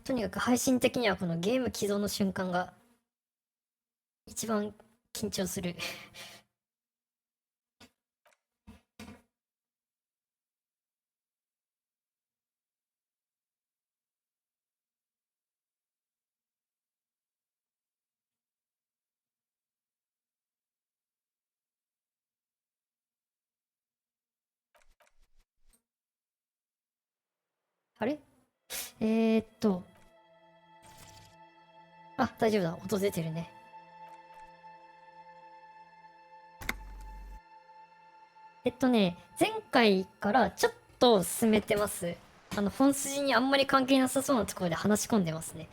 とにかく配信的にはこのゲーム起動の瞬間が一番緊張する。あれあ、大丈夫だ。音出てるね。前回からちょっと進めてます。本筋にあんまり関係なさそうなところで話し込んでますね。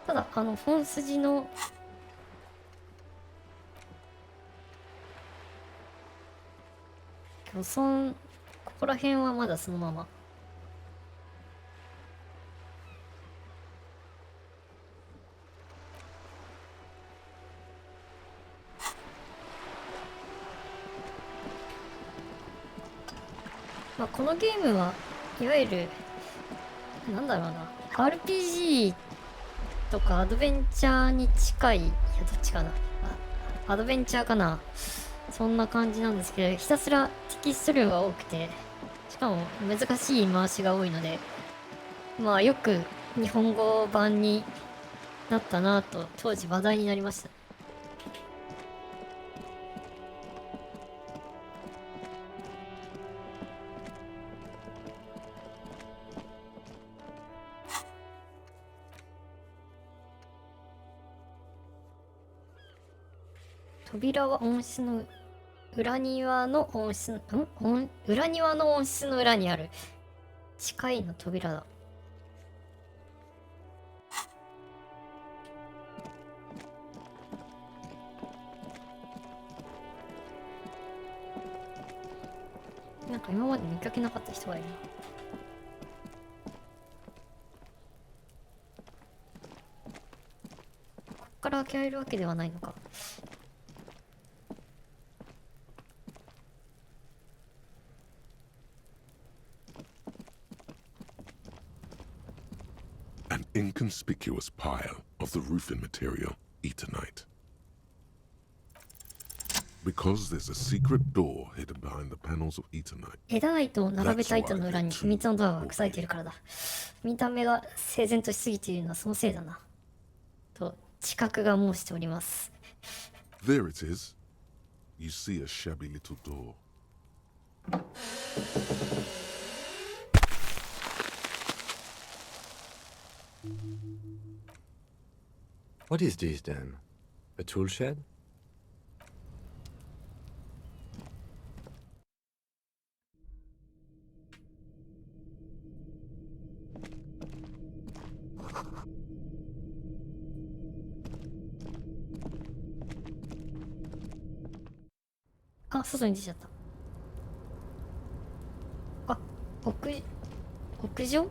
ただ、本筋の、漁村、ここら辺はまだそのまま。まあ、このゲームはいわゆる、なんだろうな、RPG とかアドベンチャーに近い、いや、どっちかな。アドベンチャーかな。そんな感じなんですけど、ひたすらテキスト量が多くて、しかも難しい回しが多いので、まあよく日本語版になったなと当時話題になりました。扉は温室の裏庭の温室裏庭の温室の裏にある近いの扉だ。なんか今まで見かけなかった人がいるな。こっから開けられるわけではないのか。An inconspicuous pile of the roofing material, Eternite. Because there's a secret door hidden behind the panels of Eternite. エダナイトを並べた糸の裏に秘密のドアが隠されているからだ。見た目が整然としすぎているのはそのせいだな。と、知覚が申しております。There it is. You see a shabby little door. What is this then? A tool shed?あ、外に出ちゃった。あ、屋上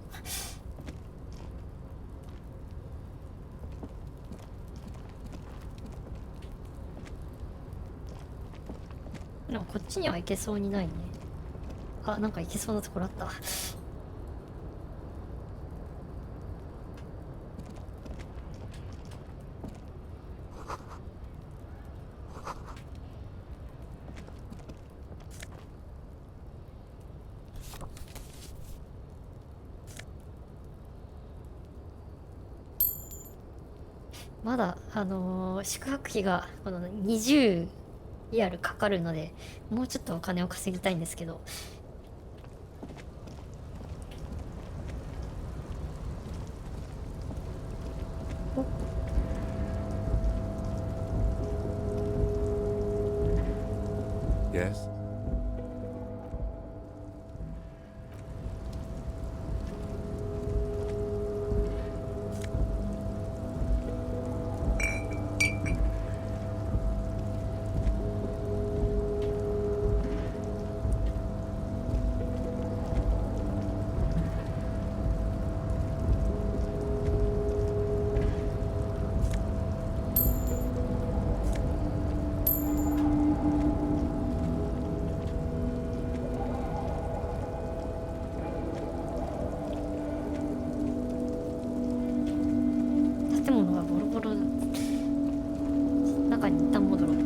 なんかこっちには行けそうにないね。あ、なんか行けそうなところあった。まだ、宿泊費がこの20リアルかかるので、もうちょっとお金を稼ぎたいんですけど。Yes? 中に一旦戻ろう。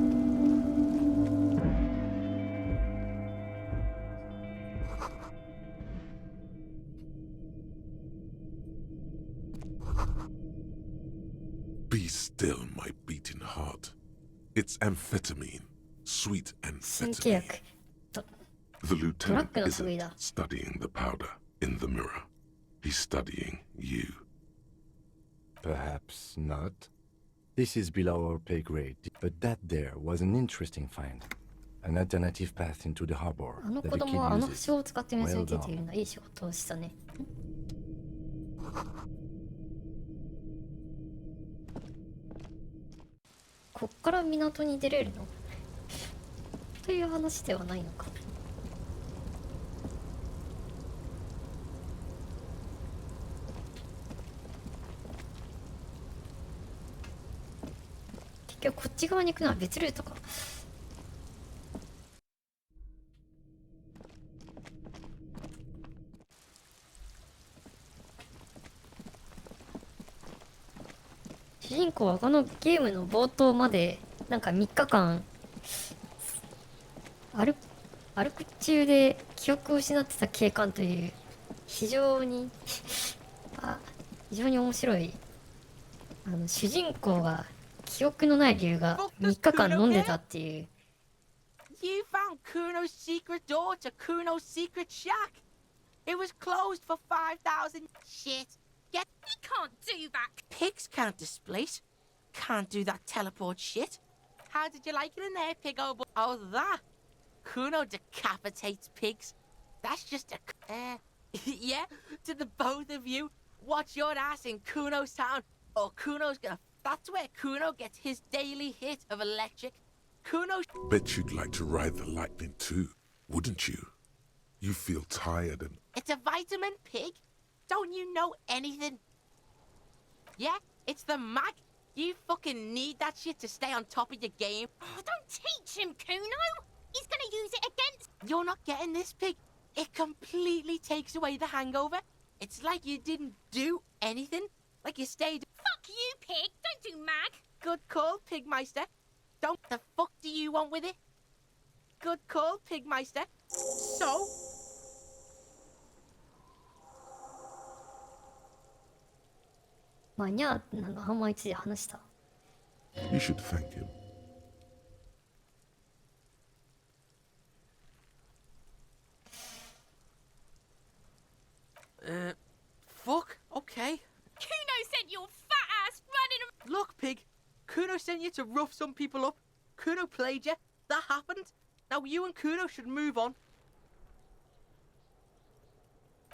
Be still, my beating heart. It's amphetamine. Sweet 神経 amphetamine. 薬と The lieutenant Drug isn't na studying the powder in the mirror. He's studying you. Perhaps not. This is below our pay grade, but that there was an interesting find. An alternative path into the harbor あの that 子 the 供は kid あの uses. 橋を使って水に Well 出てい done. るんだ。いい仕事をしたね。こっから港に出れるのという話ではないのか。結局こっち側に行くのは別ルートか。主人公はこのゲームの冒頭までなんか3日間歩く中で記憶を失ってた警官という非常に非常に面白い主人公が記憶のない理由が3日間飲んでたっていう。 You found Kuno's secret door to Kuno's secret shack. It was closed for 5,000. Shit. Get. He can't do that. Pigs can't displace. Can't do that teleport shit. How did you like it in there, pig? Oh, that. Kuno decapitates pigs. That's just a. Yeah, to the both of you. Watch your ass in Kuno's town, or Kuno's gonna. That's where Kuno gets his daily hit of electric. Kuno. Bet you'd like to ride the lightning too, wouldn't you? You feel tired and It's a vitamin, pig. Don't you know anything? Yeah, it's the mag. You fucking need that shit to stay on top of your game. Oh, don't teach him, Kuno. He's gonna use it against. You're not getting this, pig. It completely takes away the hangover. It's like you didn't do anything. Like you stayed. Fuck you, pig. Don't do mag. Good call, Pigmeister. Don't. The fuck do you want with it? Good call, Pigmeister. So. まあにゃーなんか半枚ついで話した。 you should thank him. Fuck. Okay. Kuno sent your fat ass running. Look, pig. Kuno sent you to rough some people up. Kuno played you. That happened. Now you and Kuno should move on.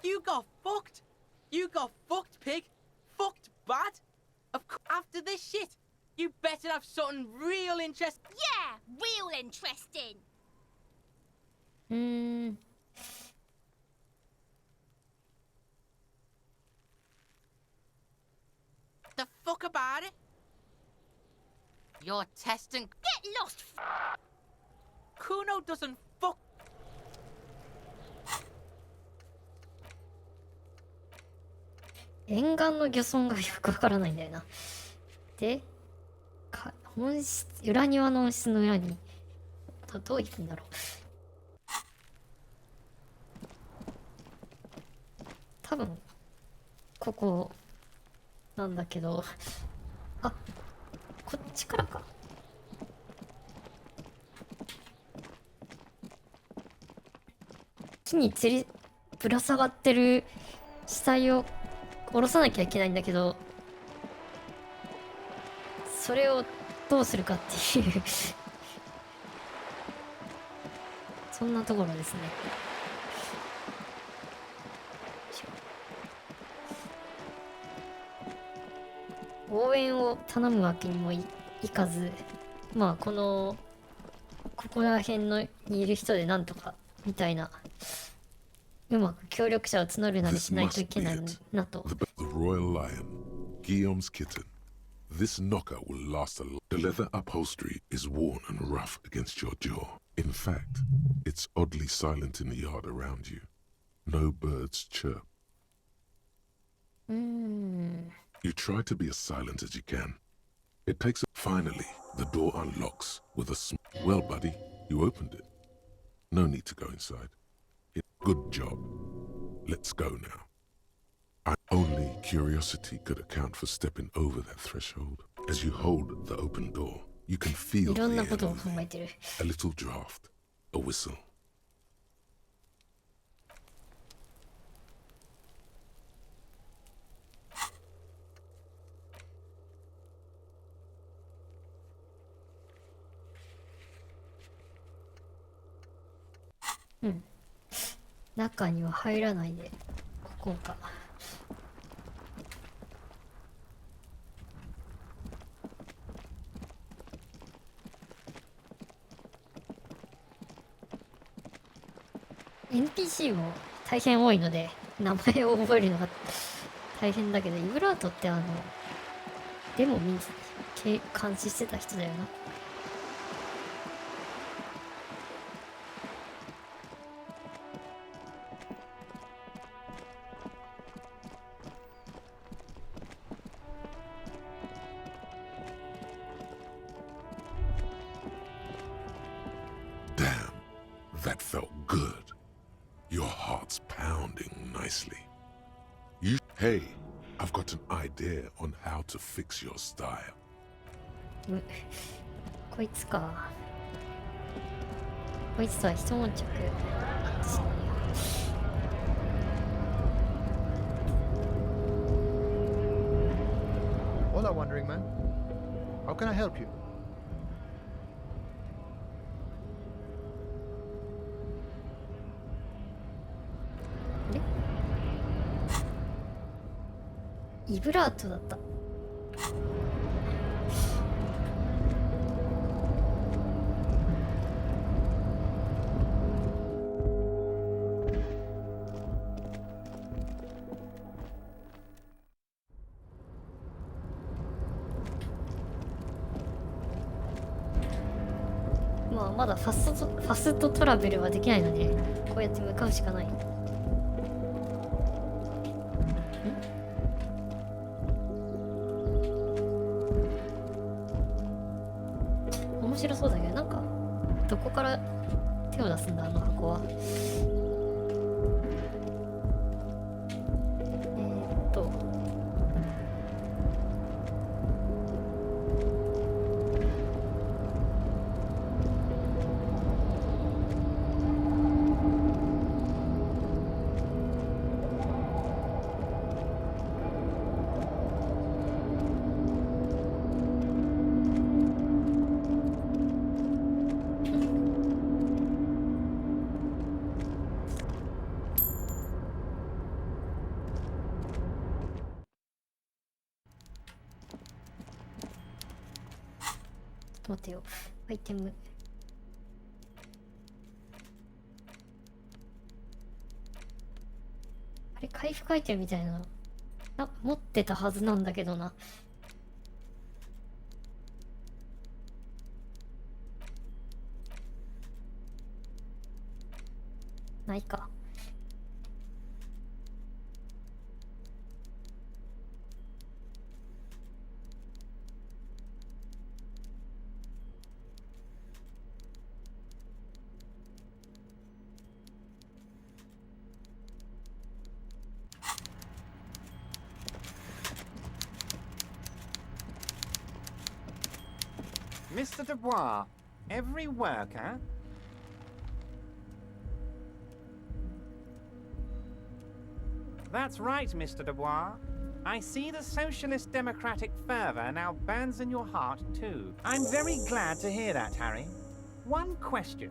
You got fucked. You got fucked, pig. Fucked bad. After this shit, you better have something real interesting. Yeah, real interesting. うーん。 The fuck about it? You're testing. Get lost. Kuno doesn't fuck. 沿岸の漁村がよくわからないんだよな。で、裏庭の温室の裏に、どう行くんだろう。多分、ここ、なんだけど、あ、こっちからか。木にぶら下がってる死体を下ろさなきゃいけないんだけど、それをどうするかっていうそんなところですね。応援を頼むわけにもいかず、まあここら辺のにいる人でなんとかみたいな、うまく協力者を募るなり This しないとい must け be ない it. なと。 The royal lion, Guillaume's kitten. This knocker will last a lot. The leather upholstery is worn and rough against your jaw. In fact, it's oddly silent in the yard around you. No birds chirp. うーん。 You try to be as silent as you can, It takes a... Finally, the door unlocks with a Well, buddy, you opened it. No need to go inside. Good job. Let's go now. Only curiosity could account for stepping over that threshold. As you hold the open door, you can feel いろん the な air ことを考 moving. えてる。 A little draft, a whistle. Hmm. 中には入らないでここか。NPC も大変多いので名前を覚えるのが大変だけど、イブラートってでも監視してた人だよな。Damn, that felt good. Your heart's pounding nicely. Hey, I've got an idea on how to fix your style. こいつか。こいつとは一悶着あったしな。Hola, Wandering Man. How can I help you? イブラートだった。まあまだファストトラベルはできないので、こうやって向かうしかない。面白そうだけど、なんかどこから手を出すんだあの箱は。待てよ、アイテム。あれ、回復アイテムみたいなの持ってたはずなんだけどな。ないか。Mr. Dubois, every worker... That's right, Mr. Dubois. I see the socialist democratic fervour now burns in your heart too. I'm very glad to hear that, Harry. One question.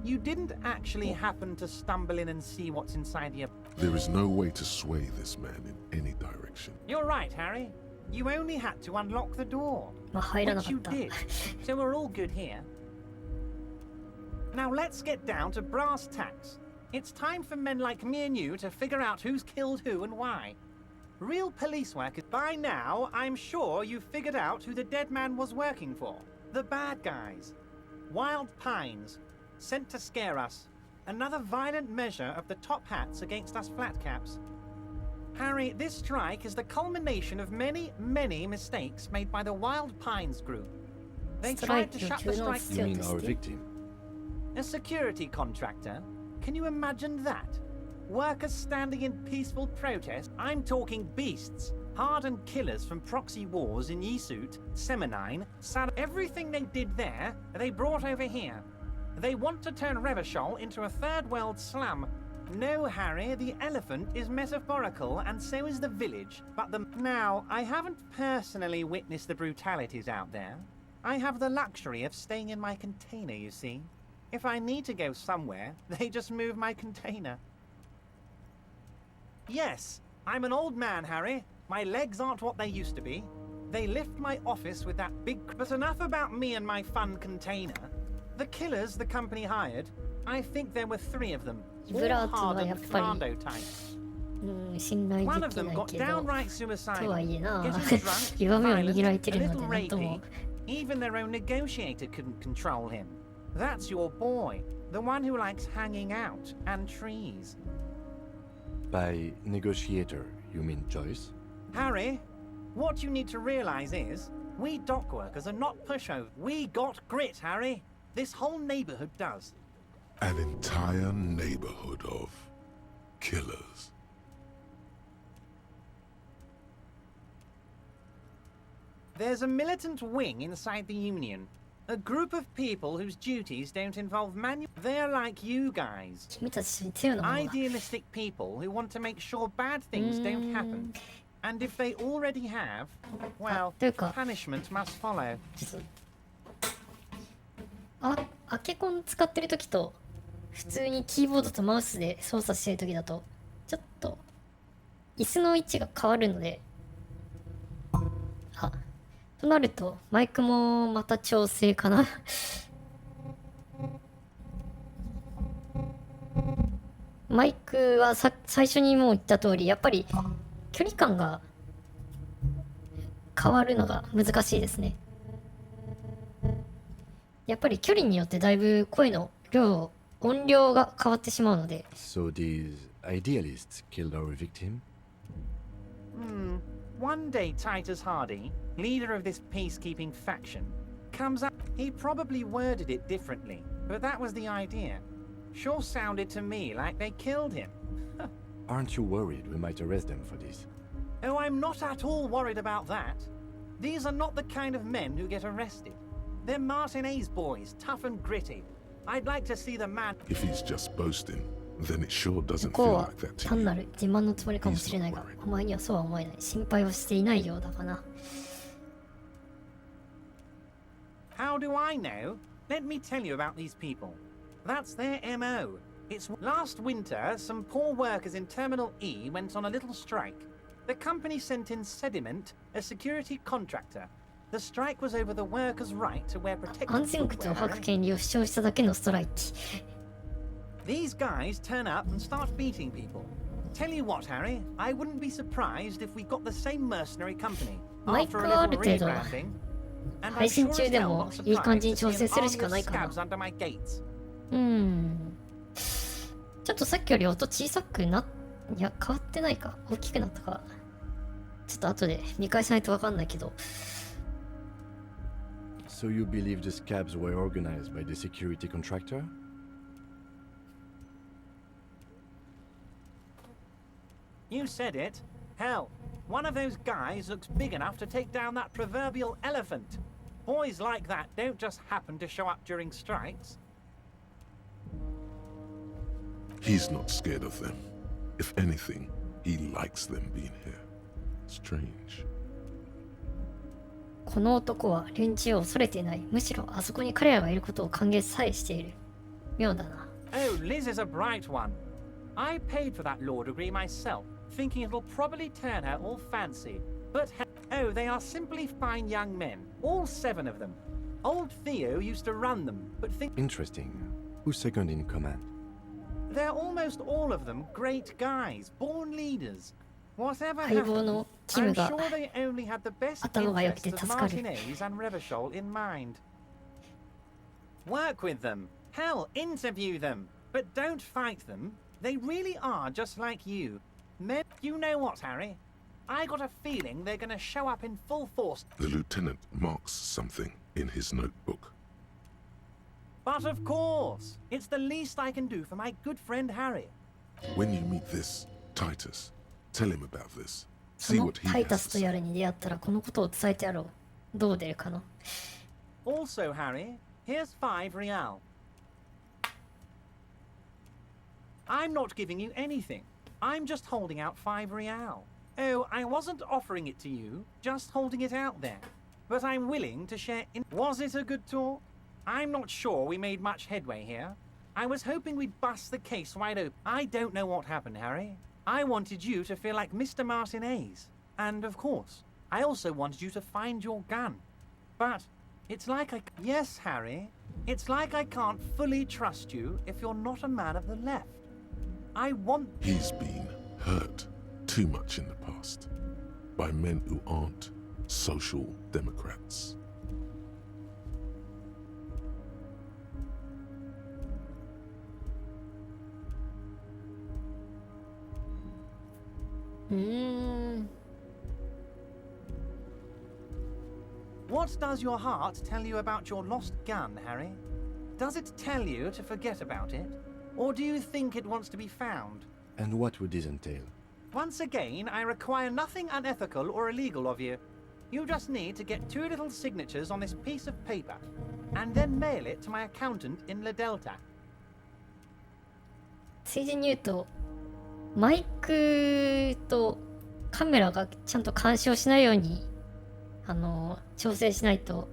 You didn't actually happen to stumble in and see what's inside the... There is no way to sway this man in any direction. You're right, Harry. You only had to unlock the door. まあ入らな Which か you った。 did. So we're all good here. Now let's get down to brass tacks. It's time for men like me and you to figure out who's killed who and why. Real police work is... By now, I'm sure you've figured out who the dead man was working for. The bad guys. Wild Pines. Sent to scare us. Another violent measure of the top hats against us flatcaps. Harry, this strike is the culmination of many, many mistakes made by the Wild Pines group. They tried to shut the strike You mean our victim? A security contractor? Can you imagine that? Workers standing in peaceful protest? I'm talking beasts. Hardened killers from proxy wars in Yisut, Seminine, everything they did there, they brought over here. They want to turn Revachol into a third world slum. No, Harry, the elephant is metaphorical and so is the village, but Now, I haven't personally witnessed the brutalities out there. I have the luxury of staying in my container, you see. If I need to go somewhere, they just move my container. Yes, I'm an old man, Harry. My legs aren't what they used to be. They lift my office with that big... But enough about me and my fun container. The killers the company hired, I think there were 3 of them. All hardened commando types. One of them got downright suicidal. Getting drunk, violent, a little rapey. Even their own negotiator couldn't control him. That's your boy. The one who likes hanging out and trees. By negotiator, you mean Joyce? Harry, what you need to realize is, we dock workers are not pushovers. We got grit, Harry. This whole neighborhood does. An entire neighborhood of killers. There's a militant wing inside the Union. A group of people whose duties don't involve manual. They're like you guys. 君たち強いのかな。 Idealistic people who want to make sure bad things don't happen. And if they already have, well, というか punishment must follow. アケコン使ってる時と普通にキーボードとマウスで操作してる時だとちょっと椅子の位置が変わるので、となるとマイクもまた調整かな。マイクは最初にもう言った通り、やっぱり距離感が変わるのが難しいですね。やっぱり距離によってだいぶ声の量、音量が変わってしまうので。So these idealists killed our victim? One day Titus Hardy, leader of this peacekeeping faction, comes up. He probably worded it differently, but that was the idea. Sure sounded to me like they killed him. Aren't you worried we might arrest them for this? Oh, I'm not at all worried about that. These are not the kind of men who get arrested. They're Martin A's boys, tough and gritty. I'd like to see the man. If he's just boasting, then it sure 向 doesn't こう feel は like that to 単 you. なる自慢のつもりかもしれないが、お前にはそうは思えない。心配はしていないようだかな。How do I know? Let me tell you about these people. That's their MO. It's last winter, some poor workers in Terminal E went on a little strike. The company sent in Sediment, a security contractor. The strike was over the workers' right to wear 安 protective 全靴を履く footwear. 権利を主張しただけのストライキ。 These guys turn up and start beating people. Tell you what, Harry, I wouldn't be surprised if we got the same mercenary company. マイク After はあ a る little 程度 rebranding. And I'm 配信 sure 中 as で hell も not いい感じ surprised に to 調 see 整 an するし army か of ないかな。 scabs under my gates. ちょっとさっきより音小さくなっ、いや変わってないか、大きくなったか。ちょっと後で見返さないとわかんないけど。 So you believe the scabs were organized by the security contractor? You said it. Hell, one of those guys looks big enough to take down that proverbial elephant. Boys like that don't just happen to show up during strikes. He's not scared of them. If anything, he likes them being here. Strange. この男は連中を恐れていない。むしろあそこに彼らがいることを歓迎さえしている。妙だな。 Oh, Liz is a bright one. I paid for that law degree myself, thinking it'll probably turn her all fancy. But oh, they are simply fine young men, all 7 of them. Old Theo used to run them, but Interesting. Who's second in command? they're almost all of them great guys, born leaders. Whatever 相棒 happened, のキ I'm ムが sure they only had the best 頭が良くて interests 助 of かる。 Martin A's and Revachol in mind. Work with them. Hell, interview them. But don't fight them. They really are just like you. You know what, Harry? I got a feeling they're gonna show up in full force. The lieutenant marks something in his notebook. But of course, it's the least I can do for my good friend Harry. When you meet this Titus, tell him about this. そ See の what he タイタ has ス to と say. やるに出会ったらこのことを伝えてやろう。どう出るかな。 Also, Harry, here's 5 real. I'm not giving you anything. I'm just holding out 5 real. Oh, I wasn't offering it to you, just holding it out there. But I'm willing to share in... Was it a good talk? I'm not sure we made much headway here. I was hoping we'd bust the case wide open. I don't know what happened, Harry. I wanted you to feel like Mr. Martinez. And of course, I also wanted you to find your gun. But it's like I... Yes, Harry. It's like I can't fully trust you if you're not a man of the left. I want... He's been hurt too much in the past by men who aren't social democrats. What does your heart tell you about your lost gun, Harry? Does it tell you to forget about it? Or do you think it wants to be found? And what would this entail? Once again, I require nothing unethical or illegal of you. You just need to get 2 little signatures on this piece of paper, and then mail it to my accountant in La Delta. ついでに言うと、マイクとカメラがちゃんと干渉しないように、調整しないと、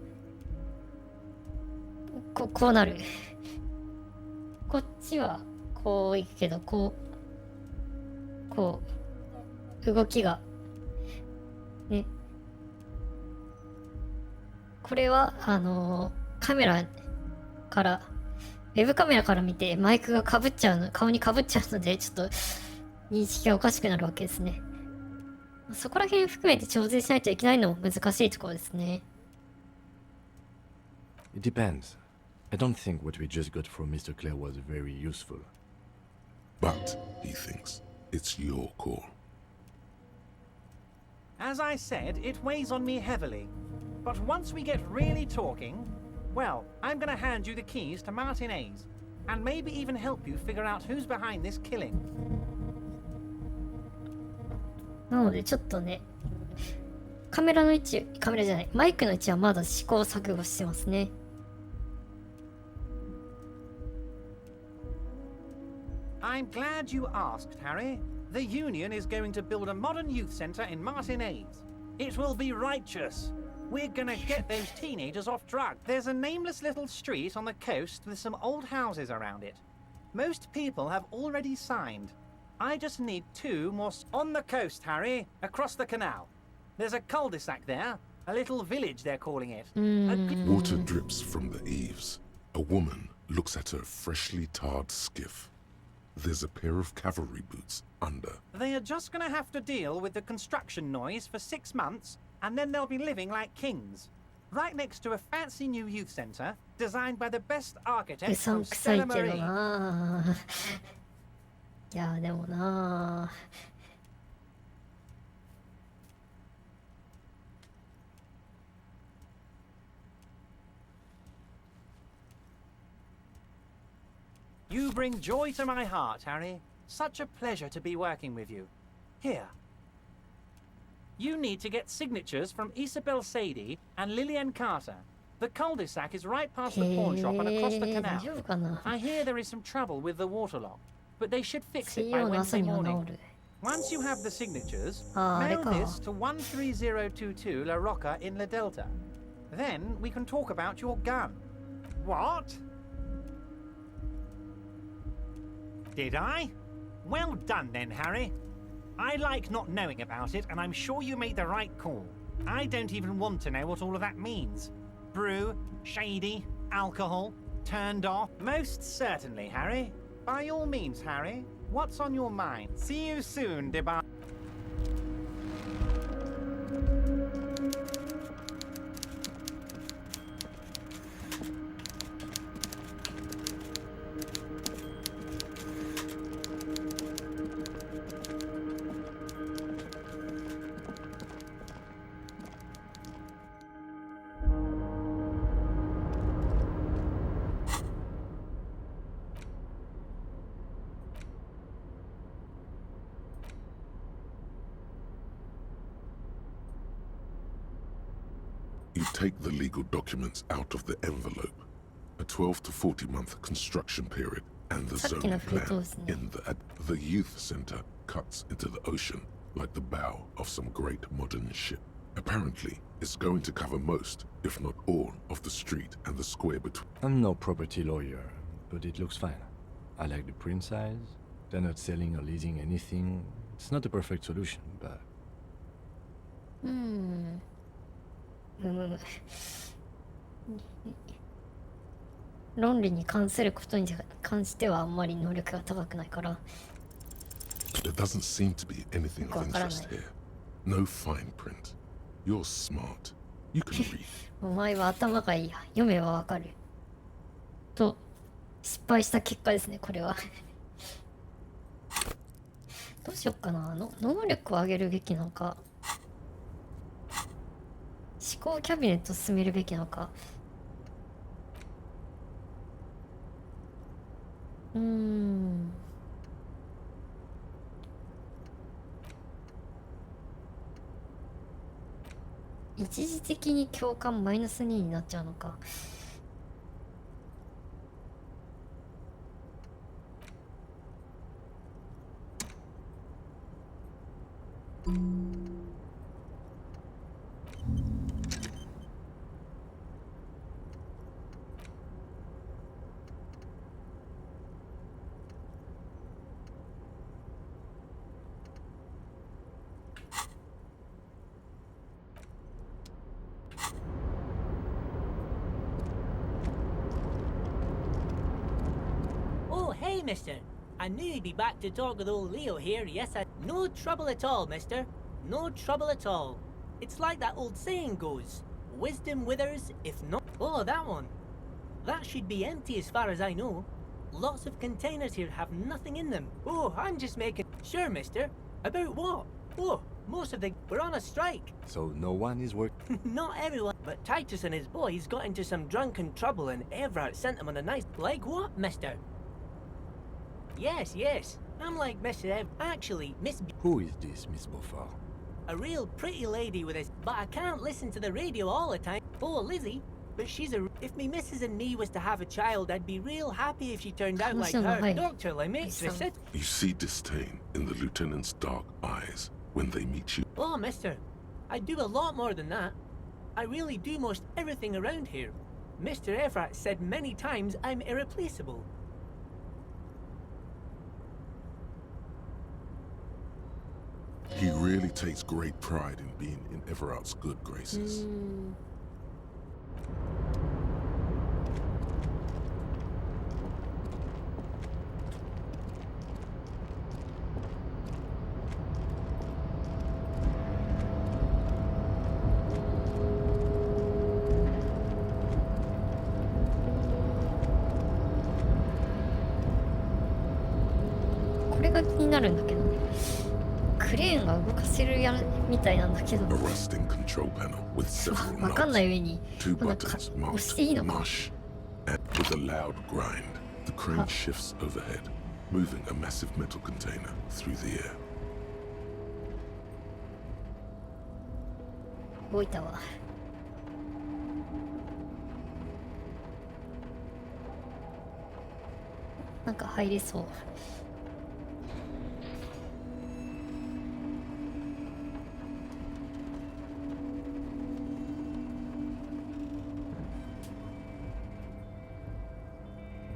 こうなる。こっちはこういくけど、こう、動きが、ね。これは、カメラから、ウェブカメラから見てマイクが被っちゃうの、顔に被っちゃうので、ちょっと認識がおかしくなるわけですね。そこら辺含めて調整しないといけないのも難しいところですね。It depends. I don't think what we just got from Mr. Clare was very useful. But he thinks it's your call. As I said, it weighs on me heavily. But once we get really talking, well, I'm gonna hand you the keys to Martinez, and maybe even help you figure out who's behind this killing. なのでちょっとね、カメラじゃない、マイクの位置はまだ試行錯誤してますね。I'm glad you asked, Harry. The Union is going to build a modern youth centre in Martinez. It will be righteous. We're gonna get those teenagers off drugs. There's a nameless little street on the coast with some old houses around it. Most people have already signed. I just need 2 more on the coast, Harry, across the canal. There's a cul-de-sac there, a little village they're calling it. Water drips from the eaves. A woman looks at her freshly tarred skiff. There's a pair of cavalry boots under. They are just gonna have to deal with the construction noise for 6 months, and then they'll be living like kings. Right next to a fancy new youth centre, designed by the best う architect さん from くさい Stella けど Marie. なぁ。いやでもなぁ。You bring joy to my heart, Harry. Such a pleasure to be working with you. Here. You need to get signatures from Isabel Sadie and Lillian Carter. The cul-de-sac is right past the pawn shop and across the 大 canal. 丈夫かな。 I hear there is some trouble with the water lock, but they should fix 水 it by 曜の朝 Wednesday には morning. 治る。 Once you have the signatures, ああ、あれ mail か。 this to 13022 La Rocca in La Delta. Then we can talk about your gun. What? Did I? Well done then, Harry. I like not knowing about it, and I'm sure you made the right call. I don't even want to know what all of that means. Brew, shady, alcohol, turned off. Most certainly, Harry. By all means, Harry. What's on your mind? See you soon, Debar. 「You take the legal documents out of the envelope. A 12 to 40 month construction period and the zoning plan in the youth center cuts into the ocean like the bow of some great modern ship. Apparently, it's going to cover most, if not all, of the street and the square between. I'm no property lawyer, but it looks fine. I like the print size. They're not selling or leasing anything. It's not a perfect solution, but... 論理に関することに関してはあんまり能力が高くないから。There doesn't seem to be anything of interest here. No fine print. You're smart. You can read. お前は頭がいいや。読めばわかる。と、失敗した結果ですね、これは。どうしよっかな。能力を上げるべきなのか。思考キャビネットを進めるべきなのか。一時的に共感マイナス2になっちゃうのか。Hey, mister. I knew you'd be back to talk with old Leo here. Yes, No trouble at all, mister. No trouble at all. It's like that old saying goes. Wisdom withers, if not... Oh, that one. That should be empty as far as I know. Lots of containers here have nothing in them. Oh, I'm just making... Sure, mister. About what? Oh, most of the... We're on a strike. So no one is working? Not everyone. But Titus and his boys got into some drunken trouble and Everett sent them on a nice... Like what, mister? Yes, yes. I'm like Mr. Actually, Miss Who is this, Miss Beaufort? A real pretty lady with us, but I can't listen to the radio all the time. Oh, Lizzie, but she's a... If me missus and me was to have a child, I'd be real happy if she turned out like her. Dr. Lemaitre said... You see disdain in the lieutenant's dark eyes when they meet you. Oh, mister, I do a lot more than that. I really do most everything around here. Mr. Everett said many times I'm irreplaceable. He really takes great pride in being in Everett's good graces.これが気になるんだけどね。クレーンが動かせるやみたいなんだけど。A rusting control panel with several わかんない上 knobs, に two なんか buttons 押 marked していいのか。 mush, and with a loud grind, the crane shifts overhead, moving a massive metal container through the air. 動いたわ。なんか入れそう。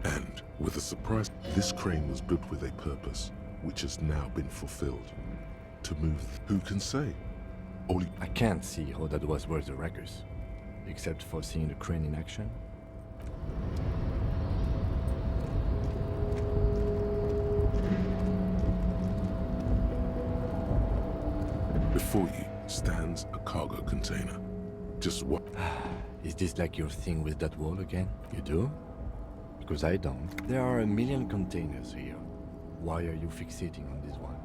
And with a surprise, this crane was built with a purpose, which has now been fulfilled. To move, who can say? All you... I can't see how that was worth the wreckers, except for seeing the crane in action. Before you stands a cargo container. Just what? Is this like your thing with that wall again? You do? Because I don't. There are a million containers here. Why are you fixating on this one?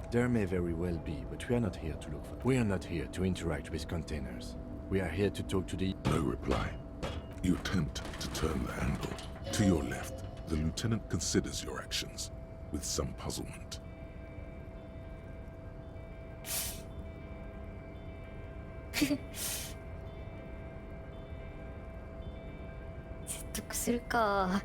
There may very well be, but we are not here to look for... We are not here to interact with containers. We are here to talk to the... No reply. You attempt to turn the handle. To your left, the lieutenant considers your actions with some puzzlement. するか。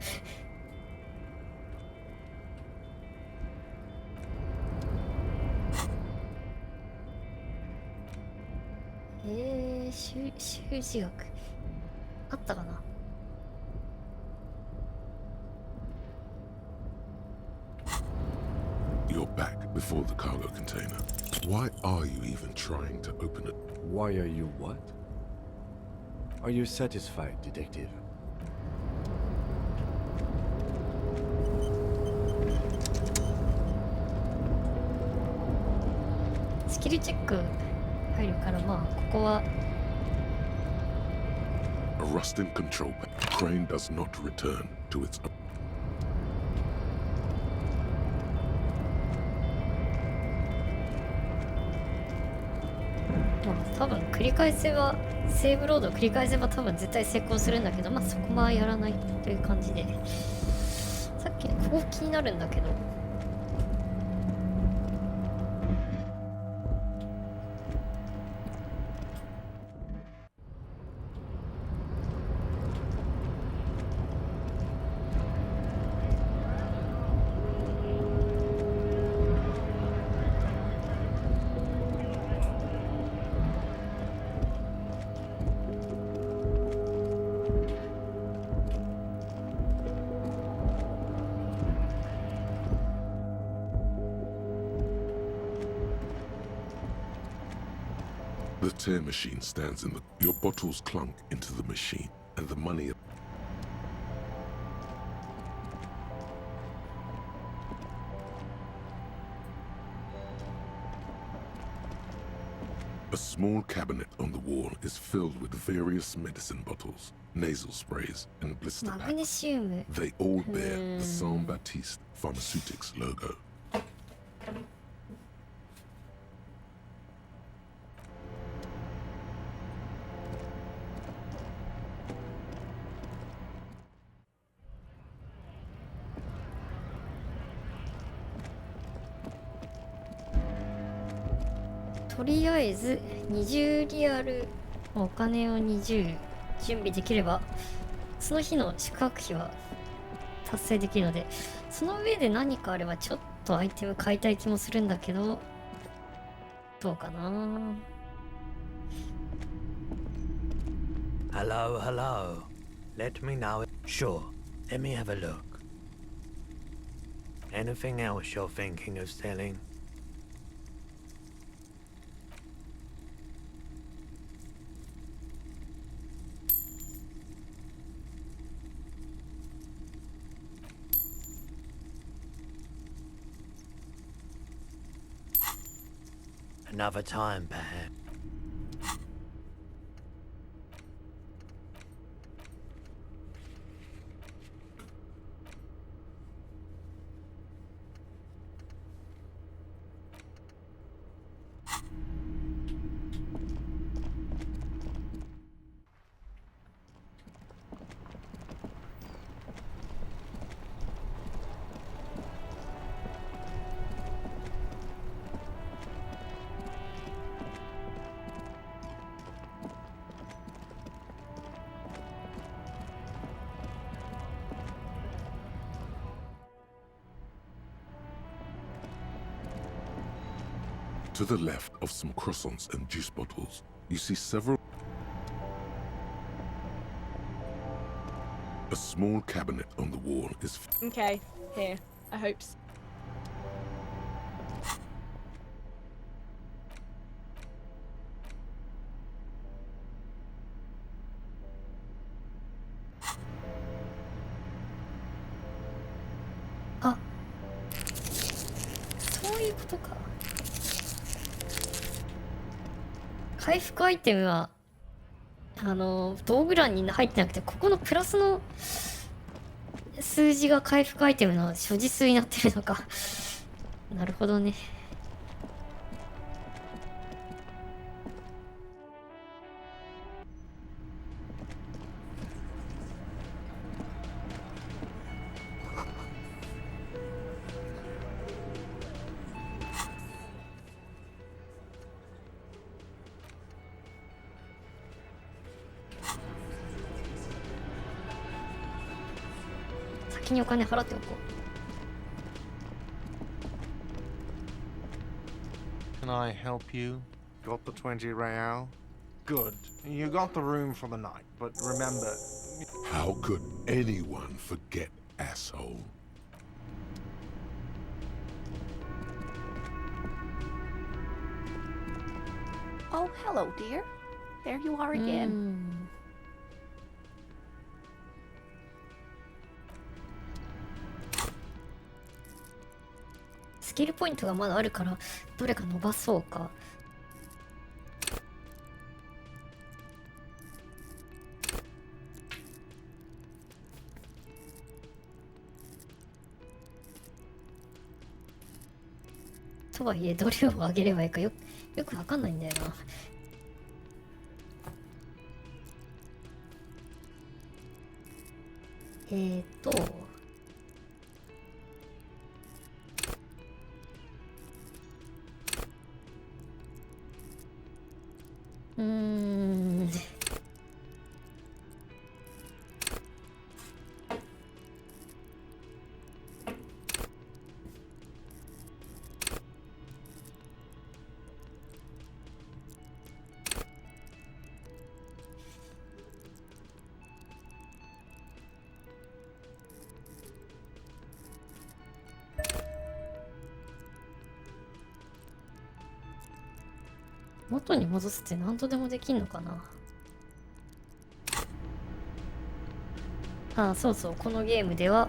修士学あったかな。You're back before the cargo container. Why are you even trying to open it? Why are you what? Are you satisfied, detective? スキルチェック入るから、まあここは A rust in control panel. Crane does not return to its. まあ多分繰り返せばセーブロードを繰り返せば多分絶対成功するんだけど、まあそこはやらないという感じで、さっきのここ気になるんだけど。The tear machine stands in the. Your bottles clunk into the machine, and the money. A small cabinet on the wall is filled with various medicine bottles, nasal sprays, and blister マグネ packs. シウム They all bear the Saint Baptiste Pharmaceutics logo.とりあえず20リアルお金を20準備できればその日の宿泊費は達成できるので、その上で何かあればちょっとアイテム買いたい気もするんだけど、どうかな。 Hello, hello. Let me know. Sure, let me have a look. Anything else you're thinking of selling? Another time, perhaps. To the left of some croissants and juice bottles, you see several. A small cabinet on the wall is. Okay, here. I hope so. Ah. そういうことか。回復アイテムは道具欄に入ってなくて、ここのプラスの数字が回復アイテムの所持数になってるのか。なるほどね。先にお金払っておこう。 Can I help you? Got the 20 real? Good. You got the room for the night, but remember... How could anyone forget, asshole? Oh, hello, dear. There you are again. スキルポイントがまだあるからどれか伸ばそうか。とはいえどれを上げればいいかよくわかんないんだよな。元に戻すって何とでもできんのかな。ああ、そうそう、このゲームでは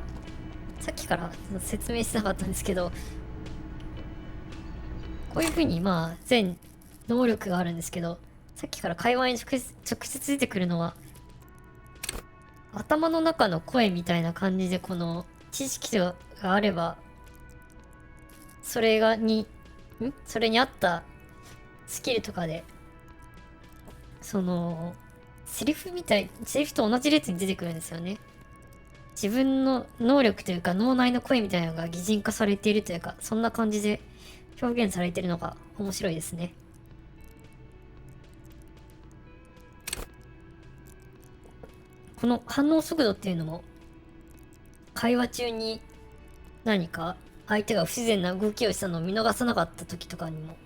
さっきから説明してなかったんですけど、こういう風にまあ全能力があるんですけど、さっきから会話に直接出てくるのは頭の中の声みたいな感じで、この知識があればそれに合ったスキルとかでそのセリフと同じ列に出てくるんですよね。自分の能力というか脳内の声みたいなのが擬人化されているというか、そんな感じで表現されているのが面白いですね。この反応速度っていうのも会話中に何か相手が不自然な動きをしたのを見逃さなかった時とかにも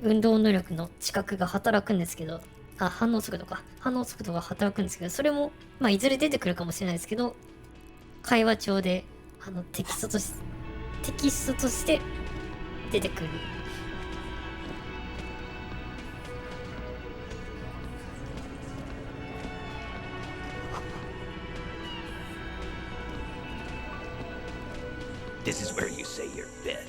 運動能力の知覚が働くんですけど、反応速度が働くんですけど、それもまあいずれ出てくるかもしれないですけど、会話帳でテキストとして出てくる。This is where you say your bed.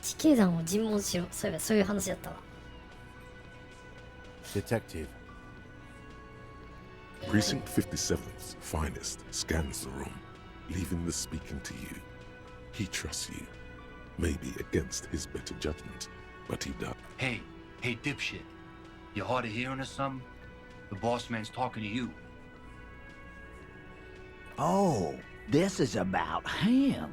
地形団を尋問しろ。そういえばそういう話だったわ。Detective. Precinct 57's finest scans the room, leaving the speaking to you. He trusts you, maybe against his better judgment, but he does. Hey, dipshit. You hard of hearing or something? The boss man's talking to you. Oh, this is about him.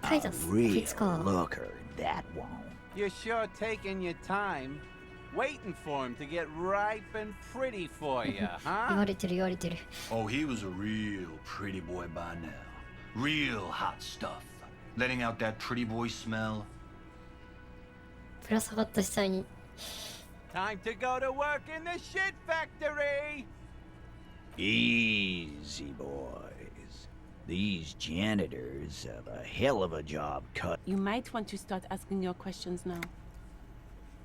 A real Pizza. looker, that won't. You're sure taking your time, waiting for him to get ripe and pretty for you, 言 huh? われてる。 Oh, he was a real pretty boy by now. Real hot stuff. Letting out that pretty boy smell. ぶら下がった下に Time to go to work in the shit factory! Easy, boys. These janitors have a hell of a job cut. You might want to start asking your questions now.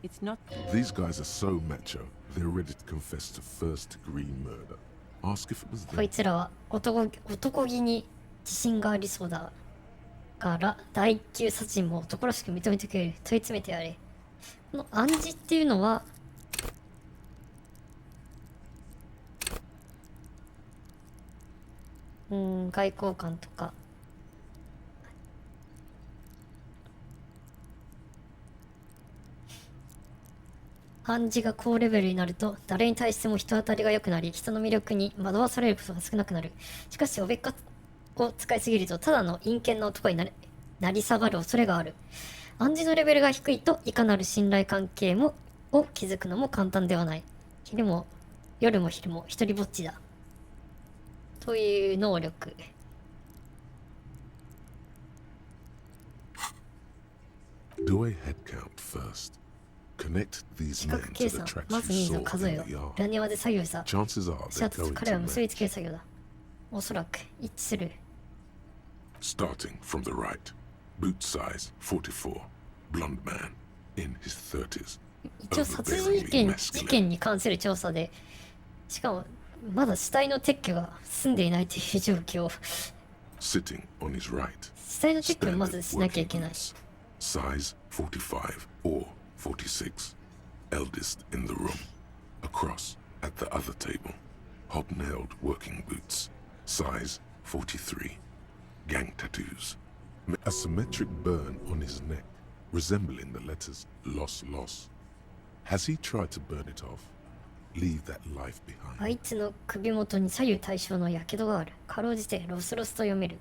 It's not... These guys are so macho, they're ready to confess to first-degree murder. Ask if it was こ them. いつらは男気に自信がありそうだから第一級殺人も男らしく認めてくれる。問い詰めてやれ。この暗示っていうのは外交官とか暗示が高レベルになると誰に対しても人当たりが良くなり、人の魅力に惑わされることが少なくなる。しかしおべっかを使いすぎるとただの陰険な男になり下がる恐れがある。暗示のレベルが低いといかなる信頼関係を築くのも簡単ではない。夜も昼も一人ぼっちだ。という能力。Do a head count first. Connect these 視 men 覚 to 計 the 算。 tracks ま you ず人数を saw 数え in よ the う。 yard. 裏庭で作業した。 Chances are シャ they're ツ going 彼ら to を結び match, つける作業だ。おそらく一致する。starting from the right. Boot size 44. Blonde man in his 30s. 一応殺人事件に関する調査で、しかもまだ死体の撤去が済んでいないという状況。 Sitting on his right. 死体の撤去をまずしなきゃいけない。 Size 45 or 46. Eldest in the room. Across at the other table. Hobnailed working boots. Size 43. Gang tattoos. A symmetric burn on his neck, resembling the letters loss loss. Has he tried to burn it off? Leave that life あ behind. いつの首元に左右対称の火傷がある。かろうじてロスロスと読める。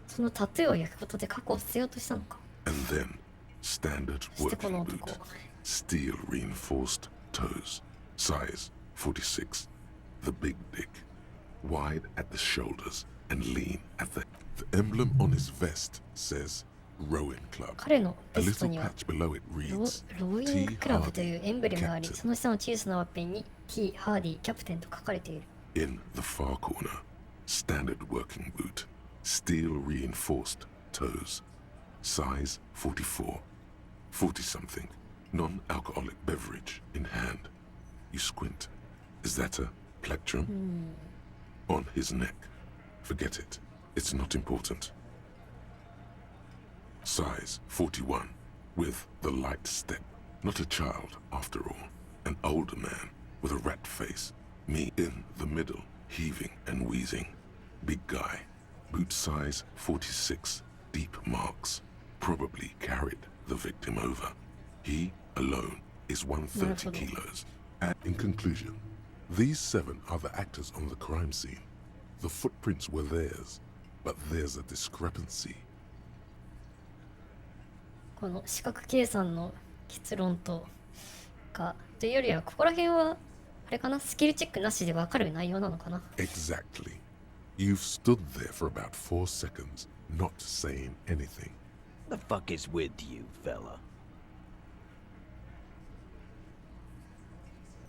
そのタトゥーを焼くことで過去を捨てようとしたのか。 And then, standard そしてこ working の boot. 男。 Steel reinforced toes. Size 46. The big dick. Wide at the shoulders and lean at the emblem on his vest says Rowing Club. 彼の A ベスト little には patch below it ロ reads ーイングクラブと T. いうエンブレムがあり、 Hardy, その下の小さなワッペンに T. ハーディキャプテンと書かれている。 In the far corner, standard working boot. Steel reinforced toes. Size 44. 40-something. Non-alcoholic beverage in hand. You squint. Is that a plectrum? On his neck. Forget it. It's not important. Size 41. With the light step. Not a child, after all. An older man with a rat face. Me in the middle, heaving and wheezing. Big guy. Boot size 46. Deep marks. Probably carried the victim over. He alone is 130 kilos. And in conclusion, these 7 are the actors on the crime scene. The footprints were theirs, but there's a discrepancy. この視覚計算の結論というよりは、ここら辺はあれかな、スキルチェックなしでわかる内容なのかな。 Exactly. You've stood there for about 4 seconds, not saying anything. The fuck is with you, fella?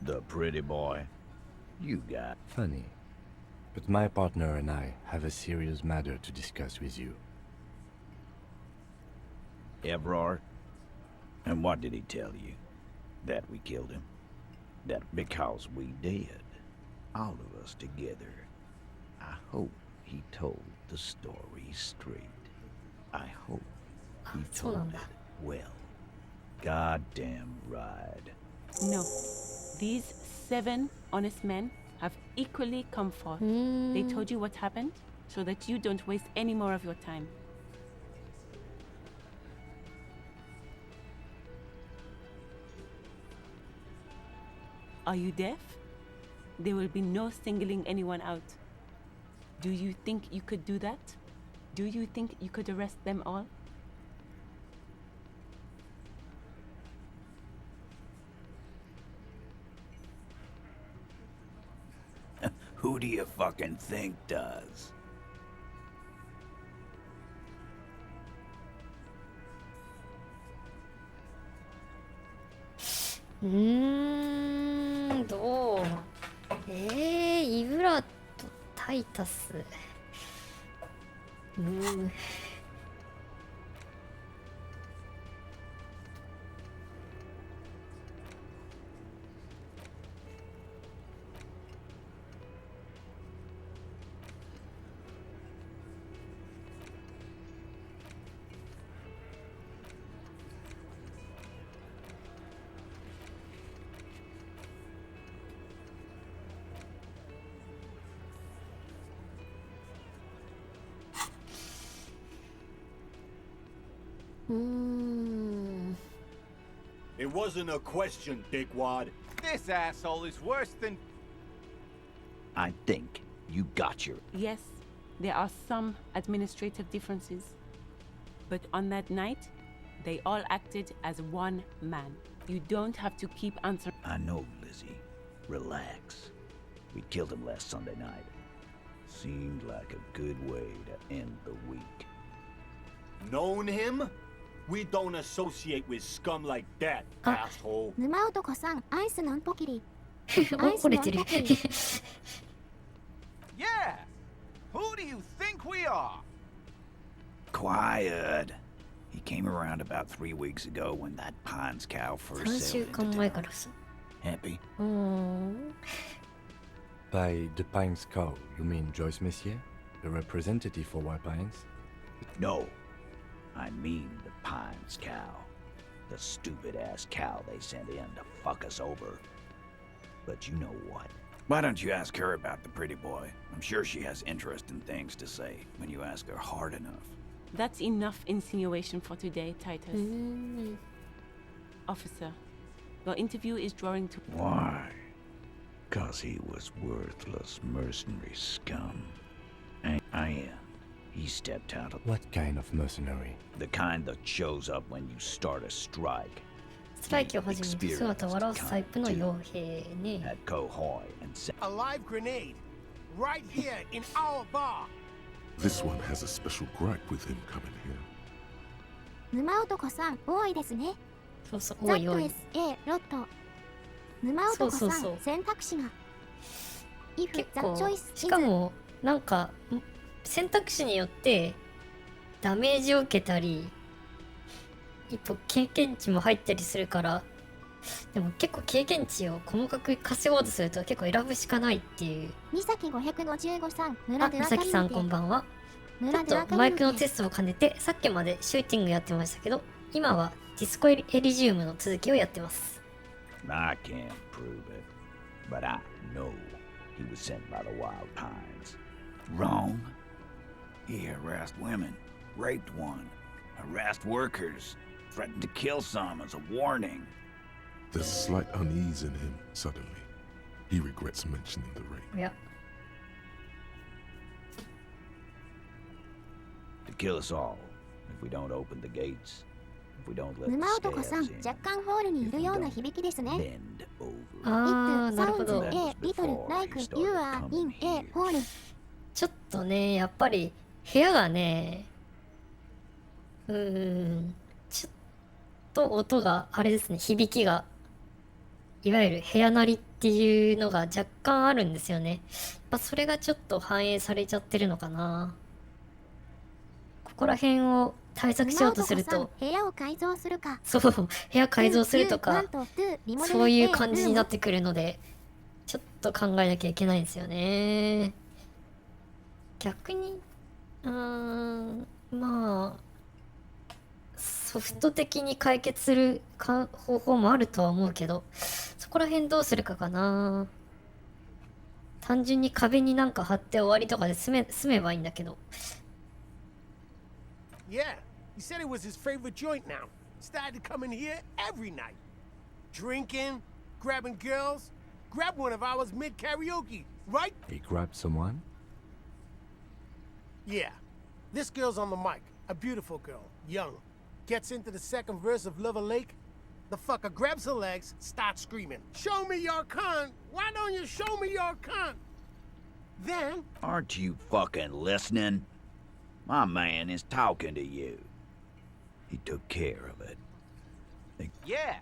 The pretty boy. You got... Funny. But my partner and I have a serious matter to discuss with you. Evrard? And what did he tell you? That we killed him? That because we did. All of us together. I hope he told the story straight. I hope he told it well. Goddamn right. No. These 7 honest men have equally come forth. They told you what happened so that you don't waste any more of your time. Are you deaf? There will be no singling anyone out. Do you think you could do that? Do you think you could arrest them all? Who do you fucking think does? 음, どうイブラとタイタス。It wasn't a question, dickwad. This asshole is worse than... I think you got your... Yes, there are some administrative differences. But on that night, they all acted as one man. You don't have to keep answering. I know, Lizzie. Relax. We killed him last Sunday night. Seemed like a good way to end the week. Known him? We don't associate with scum like that, asshole. 沼男さん、アイスなんぽきり。怒れてる。 Yeah! Who do you think we are? Quiet. He came around about 3 weeks ago when that Pines cow first 3週 sailed 間 into 前 town. からさ。 Happy? By the Pines cow, you mean Joyce Messier, the representative for White Pines? No. I mean the Pines cow. The stupid-ass cow they sent in to fuck us over. But you know what? Why don't you ask her about the pretty boy? I'm sure she has interesting things to say when you ask her hard enough. That's enough insinuation for today, Titus. Officer, your interview is drawing to... Why? 'Cause he was worthless mercenary scum. And he stepped out of... What kind of mercenary? The kind that shows up when you start a strike. ストライキを始める姿を笑わすタイプの傭兵ね。 At Cohoy and A live grenade. Right here in our bar. This one has a special gripe with him coming here. 沼男さん、多いですね。そうそう、多い多い。 ZSA ロット。沼男さん、そうそうそう選択肢が。If 結 the 構 choice is しかもなんか選択肢によってダメージを受けたり一歩経験値も入ったりするから、でも結構経験値を細かく稼ごうとすると結構選ぶしかないっていう。三崎555さん、あ、村で美咲さんこんばんは。ちょっとマイクのテストを兼ねてさっきまでシューティングやってましたけど、今はディスコエリジウムの続きをやってます。 I can't prove it, but I know he was sent by the Wild Pines. Wrong? He harassed women, raped one, harassed workers, threatened to kill some as a warning. There's slight unease in him suddenly. He regrets mentioning the rape. Yeah. To kill us all if we don't open the gates. If we don't let 沼 the 男さん、 scabs in. 若干ホールにいるような響きですね。 Bend over. あー、 It なるほ sounds ど。 a little like you are in a hole. ちょっとね、やっぱり部屋がね、ちょっと音があれですね、響きが、いわゆる部屋鳴りっていうのが若干あるんですよね。やっぱそれがちょっと反映されちゃってるのかな。ここら辺を対策しようとすると、部屋を改造するか。そう、部屋改造するとか、そういう感じになってくるので、ちょっと考えなきゃいけないんですよね。逆に、まあ、ソフト的に解決する方法もあるとは思うけど、そこら辺どうするかかな。単純に壁になんか貼って終わりとかで住めばいいんだけど。Yeah, he said it was his favorite joint now. Started coming here every night. Drinking, grabbing girls. Grabbed one of ours mid-karaoke, right? He grabbed someone? Yeah. This girl's on the mic. A beautiful girl. Young. Gets into the second verse of Liver Lake. The fucker grabs her legs, starts screaming. Show me your cunt! Why don't you show me your cunt? Then... Aren't you fucking listening? My man is talking to you. He took care of it. Yeah,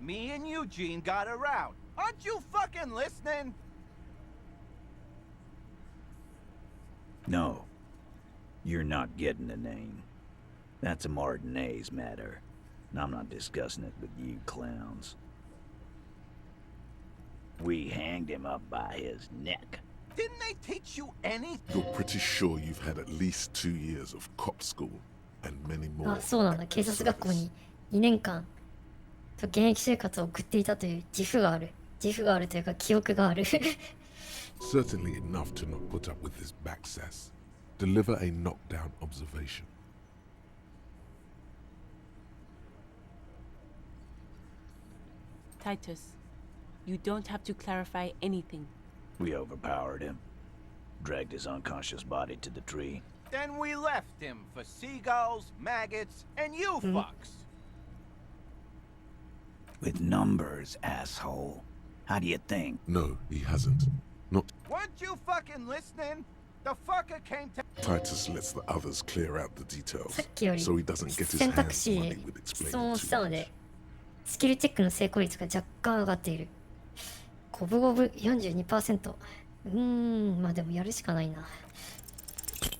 me and Eugene got around. Aren't you fucking listening? No. You're not getting the name. That's a Martinez matter. And I'm not discussing it with you clowns. We hanged him up by his neck. Didn't they teach you anything? You're pretty sure you've had at least 2 years of cop school and many more. あ、そうなんだ。警察学校に2年間と現役生活を送っていたという自負がある。自負があるというか記憶がある。Certainly enough to not put up with this back sass. Deliver a knockdown observation. Titus, you don't have to clarify anything. We overpowered him. Dragged his unconscious body to the tree. Then we left him for seagulls, maggots, and you fucks. With numbers, asshole. How do you think? No, he hasn't. Not. Weren't you fucking listening? The fucker came to. Titus lets the others clear out the details さっきより so he doesn't get his 選択 hands 肢 muddy で with 質 explaining 問を too したの much. でスキルチェックの成功率が若干上がっている。五分五分 42%。まあでもやるしかないな。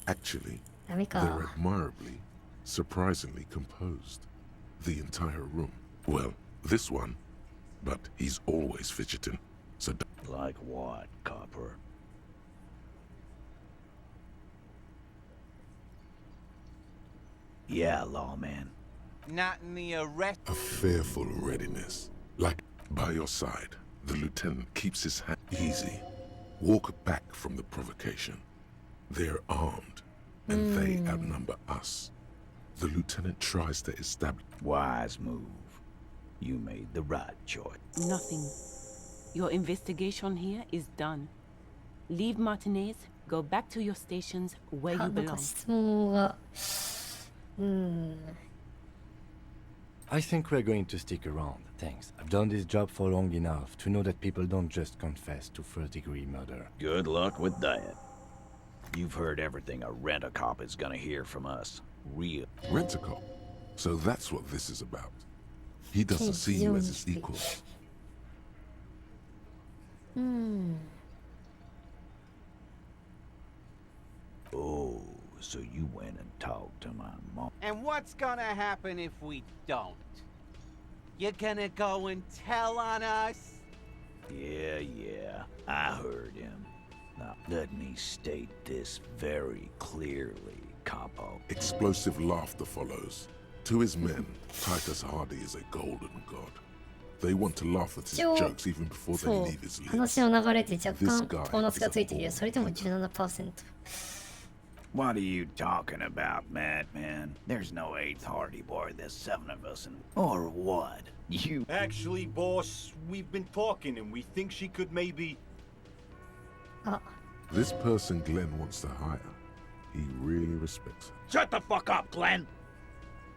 Actually, ダメ they're か。 admirably, surprisingly composed. The entire room. Well, this one. But he's always fidgeting. So Like what, Copper? Yeah, lawman. Not in the arrest. a fearful readiness. Like by your side, the lieutenant keeps his hand easy. Walk back from the provocation. They're armed, and they outnumber us. The lieutenant tries to establish. Wise move. You made the right choice. Nothing. Your investigation here is done. Leave Martinez, go back to your stations where あ、 you なんか belong. 質問が。I think we're going to stick around, thanks. I've done this job for long enough to know that people don't just confess to first-degree murder. Good luck with that. You've heard everything a rent-a-cop is gonna hear from us. Real. Rent-a-cop. So that's what this is about. He doesn't see you as his equal. Oh, so you went and talked to my mom. And what's gonna happen if we don't? You're gonna go and tell on us? Yeah, I heard him. Now, let me state this very clearly, Capo. Explosive laughter follows. To his men, Titus Hardy is a golden god. They want to laugh at his jokes even before they そう leave his lips. 話の流れで若干ボーナスがついているよ。それでも 17%。 What are you talking about, madman? There's no eighth Hardy boy, there's 7 of us, and... Or what? You... Actually, boss, we've been talking and we think she could maybe... This person Glenn wants to hire, he really respects her. Shut the fuck up, Glenn!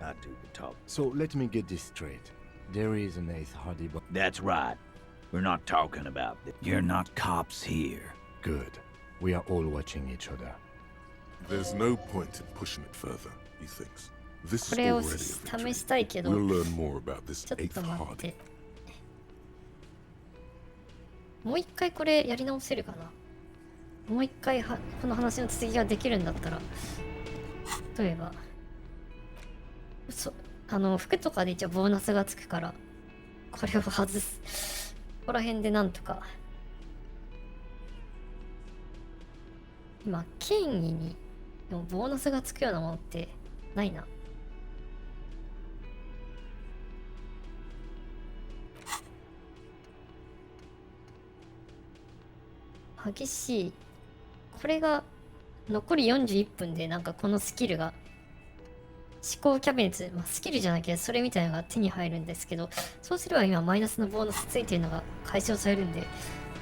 I do the talk. So let me get this straight. There is an eighth Hardy boy. That's right. We're not talking about this. You're not cops here. Good. We are all watching each other. There's no point in pushing it further, he thinks. This こ is れを already a 試したいけ victory. ど、 We'll learn more about this ちょっ eighth と待っ Hardy. て。もう一回これやり直せるかな。もう一回はこの話の続きができるんだったら、例えば、服とかで一応ボーナスがつくから、これを外す。ここら辺でなんとか。今、権威にでもボーナスがつくようなものってないな。激しい。これが残り41分でなんかこのスキルが思考キャビネット、スキルじゃなきゃそれみたいなのが手に入るんですけど、そうすれば今マイナスのボーナスついてるのが解消されるんで、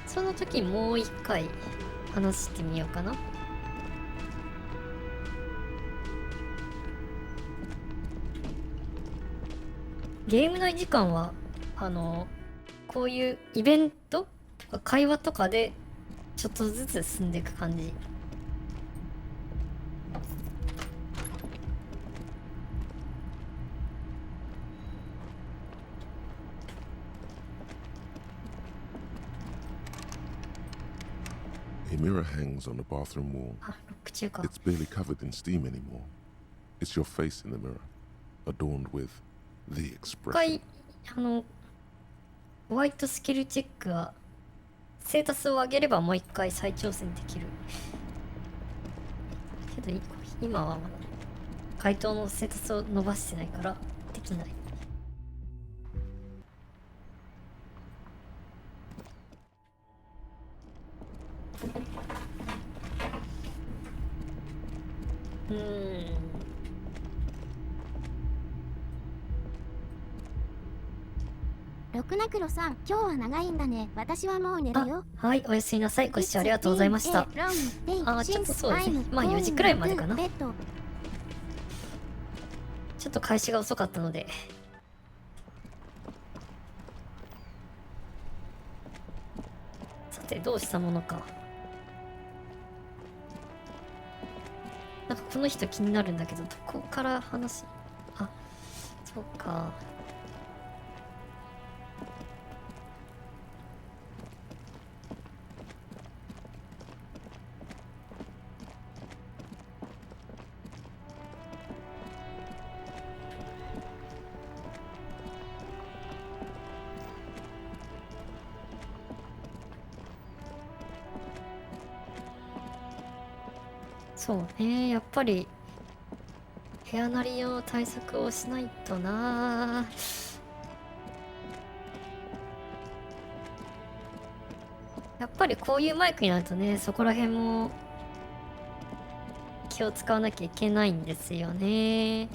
その時もう一回話してみようかな。ゲーム内時間はこういうイベントとか会話とかでちょっとずつ進んでいく感じ。A mirror hangs on the bathroom wall. あ、ロック中か。 It's barely covered in steam anymore. It's your face in the mirror, adorned with the 一 expression. 回ホワイトスキルチェックはステータスを上げればもう一回再挑戦できるけど今はまだ回答のステータスを伸ばしてないからできない。ロクナクロさん、今日は長いんだね。私はもう寝るよ。はい、おやすみなさい。ご視聴ありがとうございました。ちょっとそうですね。まあ4時くらいまでかな。ちょっと開始が遅かったので。さて、どうしたものか。なんかこの人気になるんだけど、どこから話、あ、そうか。そうね、やっぱり部屋なりの対策をしないとな。やっぱりこういうマイクになるとね、そこら辺も気を使わなきゃいけないんですよね。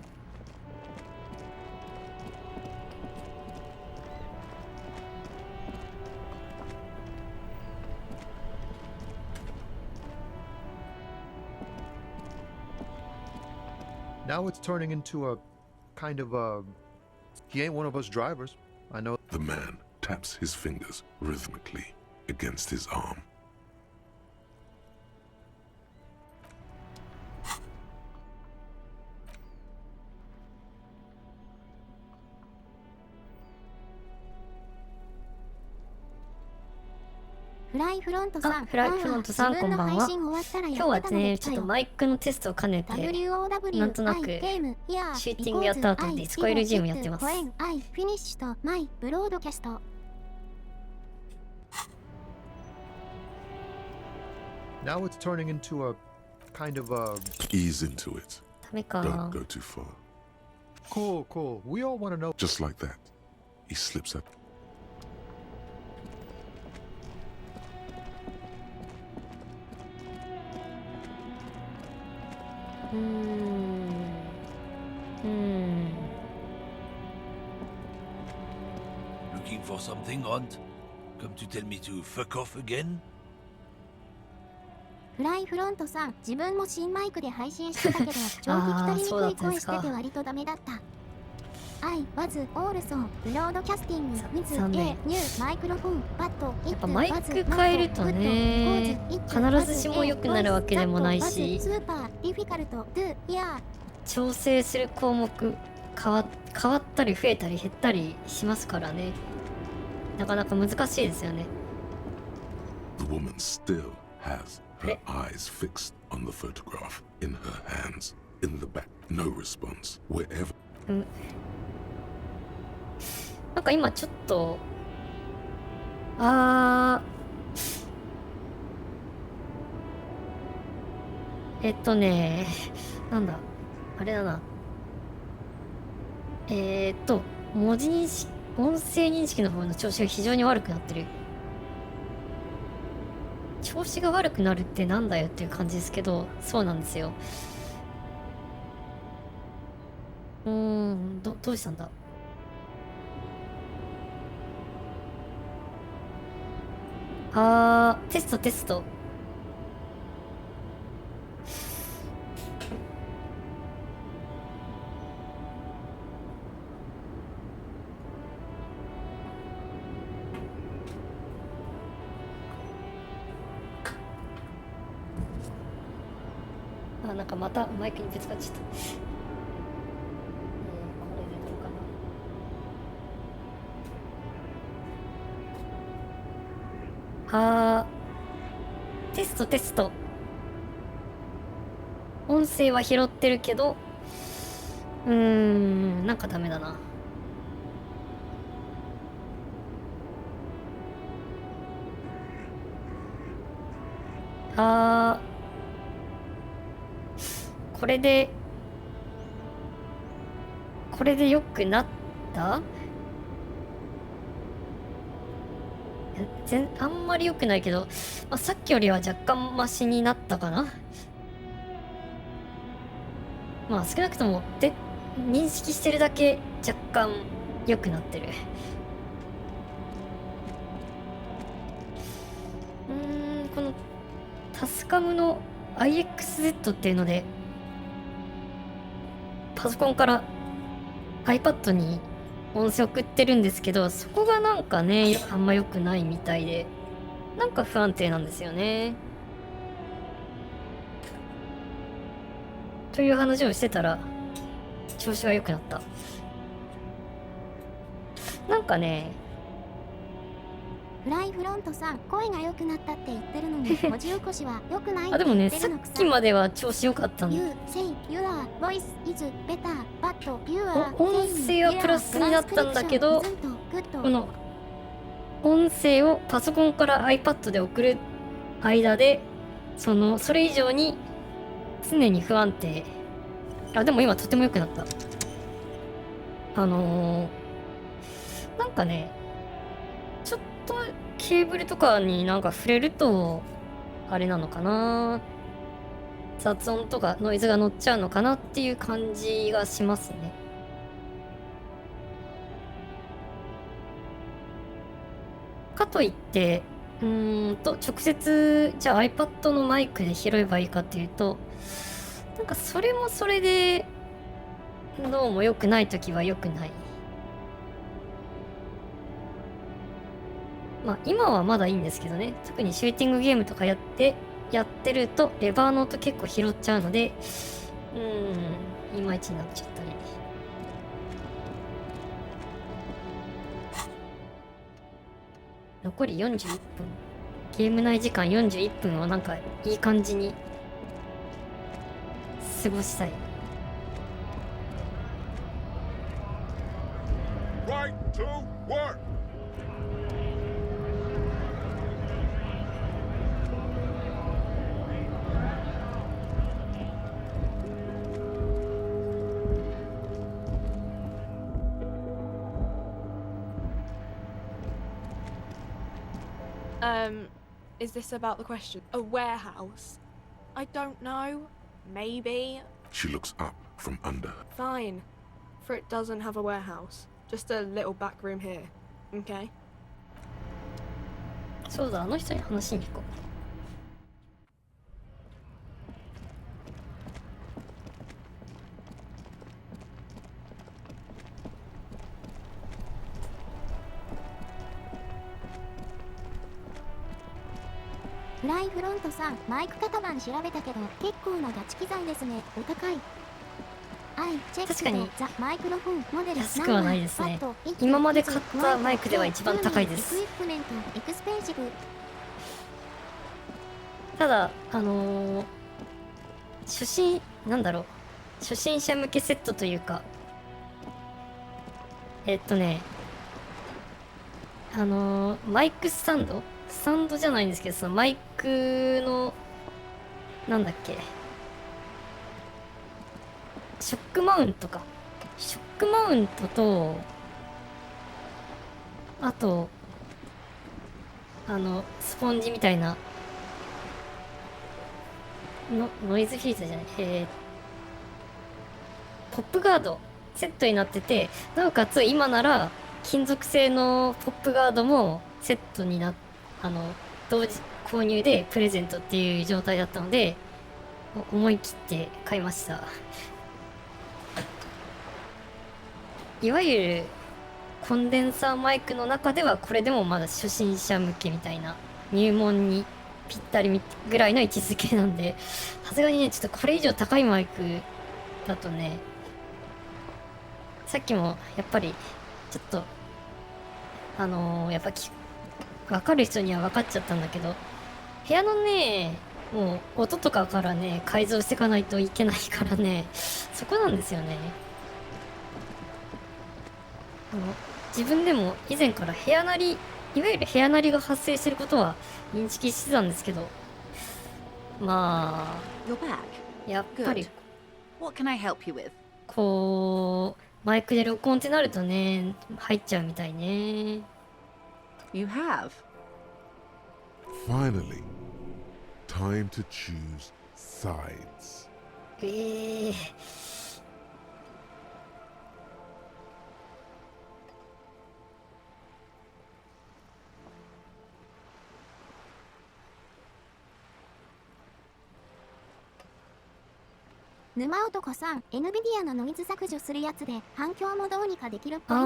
Now it's turning into a kind of he ain't one of us drivers. I know. The man taps his fingers rhythmically against his arm.フライフロントさん、フライフロントさん、こんばんは。今日はね、ちょっとマイクのテストを兼ねて、なんとなくシューティングやった後ディスコエルジウムやってます。フィニッシュとマイブロードキャスト。Now it's turning into a kind of ease into it. ダメか。 Don't go too far. Cool, cool. We all want to know. Just like that, he slips up. Looking for something, Hunt? Come to tell me to fuck off again? フライフロントさん、自分も新マイクで配信してたけど、超聞き取りにくい声してて割とダメだった。I was also broadcasting with a new microphone, but やっぱマイク変えるとね、必ずしも良くなるわけでもないし、調整する項目変わったり増えたり減ったりしますからね。なかなか難しいですよね。The woman still has her eyes fixed on the photograph in her hands. In the back, no response. Wherever. なんか今ちょっとなんだあれだな、文字認識、音声認識の方の調子が非常に悪くなってる。調子が悪くなるってなんだよっていう感じですけど、そうなんですよ。どうしたんだ。テスト。なんかまたマイクにぶつかっちゃった。これでどうかな。テスト。音声は拾ってるけど、なんかダメだな。これで良くなった？あんまり良くないけど、さっきよりは若干マシになったかな。少なくとも認識してるだけ若干良くなってる。このタスカムの IXZ っていうのでパソコンから iPad に音声送ってるんですけど、そこがなんかねあんま良くないみたいで、なんか不安定なんですよね。という話をしてたら調子が良くなった。なんかね、フライフロントさん、声が良くなったって言ってるのに文字起こしは良くないってあ、でもね、言ってさっるのくさ。きまでは調子良かったの。 You say your voice is better, but your 音声はプラスになったんだけど、この音声をパソコンから iPad で送る間でそれ以上に常に不安定。あ、でも今とても良くなった。なんかね、ちょっとケーブルとかになんか触れるとあれなのかな、雑音とかノイズが乗っちゃうのかなっていう感じがしますね。かといって直接じゃあ iPad のマイクで拾えばいいかっていうと、なんかそれもそれでどうも良くない時は良くない。まあ今はまだいいんですけどね、特にシューティングゲームとかやってるとレバーの音結構拾っちゃうので、いまいちになっちゃったり。残り41分。ゲーム内時間41分をなんかいい感じに過ごしたい。Right to work. Is this about the question? A warehouse? I don't know. Maybe. She looks up from under her. Fine. For it doesn't have a warehouse. Just a little back room here. Okay? そうだ、あの人に話しに行こう。フライフロントさん、マイク型番調べたけど結構なガチ機材ですね。お高い。確かにザ・マイクロフォンモデル安くはないですね。今まで買ったマイクでは一番高いです。ただ初心者向けセットというか、マイクスタンドじゃないんですけど、そのマイクのなんだっけ、ショックマウントと、あとスポンジみたいなノイズフィルターじゃない、ポップガードセットになってて、なおかつ今なら金属製のポップガードもセットに同時購入でプレゼントっていう状態だったので、思い切って買いました。いわゆるコンデンサーマイクの中ではこれでもまだ初心者向けみたいな、入門にぴったりぐらいの位置づけなんで、さすがにね、ちょっとこれ以上高いマイクだとね、さっきもやっぱりちょっとやっぱ分かる人には分かっちゃったんだけど、部屋のね、もう音とかからね改造していかないといけないからね、そこなんですよね。自分でも以前からいわゆる部屋鳴りが発生してることは認識してたんですけど、まあやっぱりこうマイクで録音ってなるとね、入っちゃうみたいね。You have. Finally, time to choose sides. 沼男さん、NVIDIA のノイズ削除するやつで反響もどうにかできるっぽい。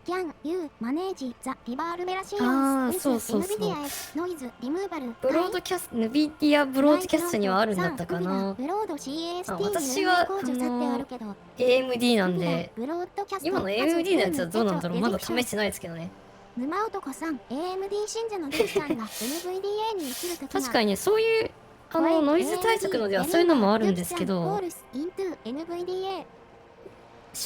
Can you manage the reverberations ああ、 with そうそうそう。 NVIDIA noise removal? ブロードキャスト、NVIDIA ブロードキャストにはあるんだったかな。ブロード CAST あ、私はAMD なんで、今の AMD のやつはどうなんだろう。まだ試してないですけどね。沼男さん、AMD 信者のデジさんが NVDA に移るときは確かにね、そういうノイズ対策のではそういうのもあるんですけど、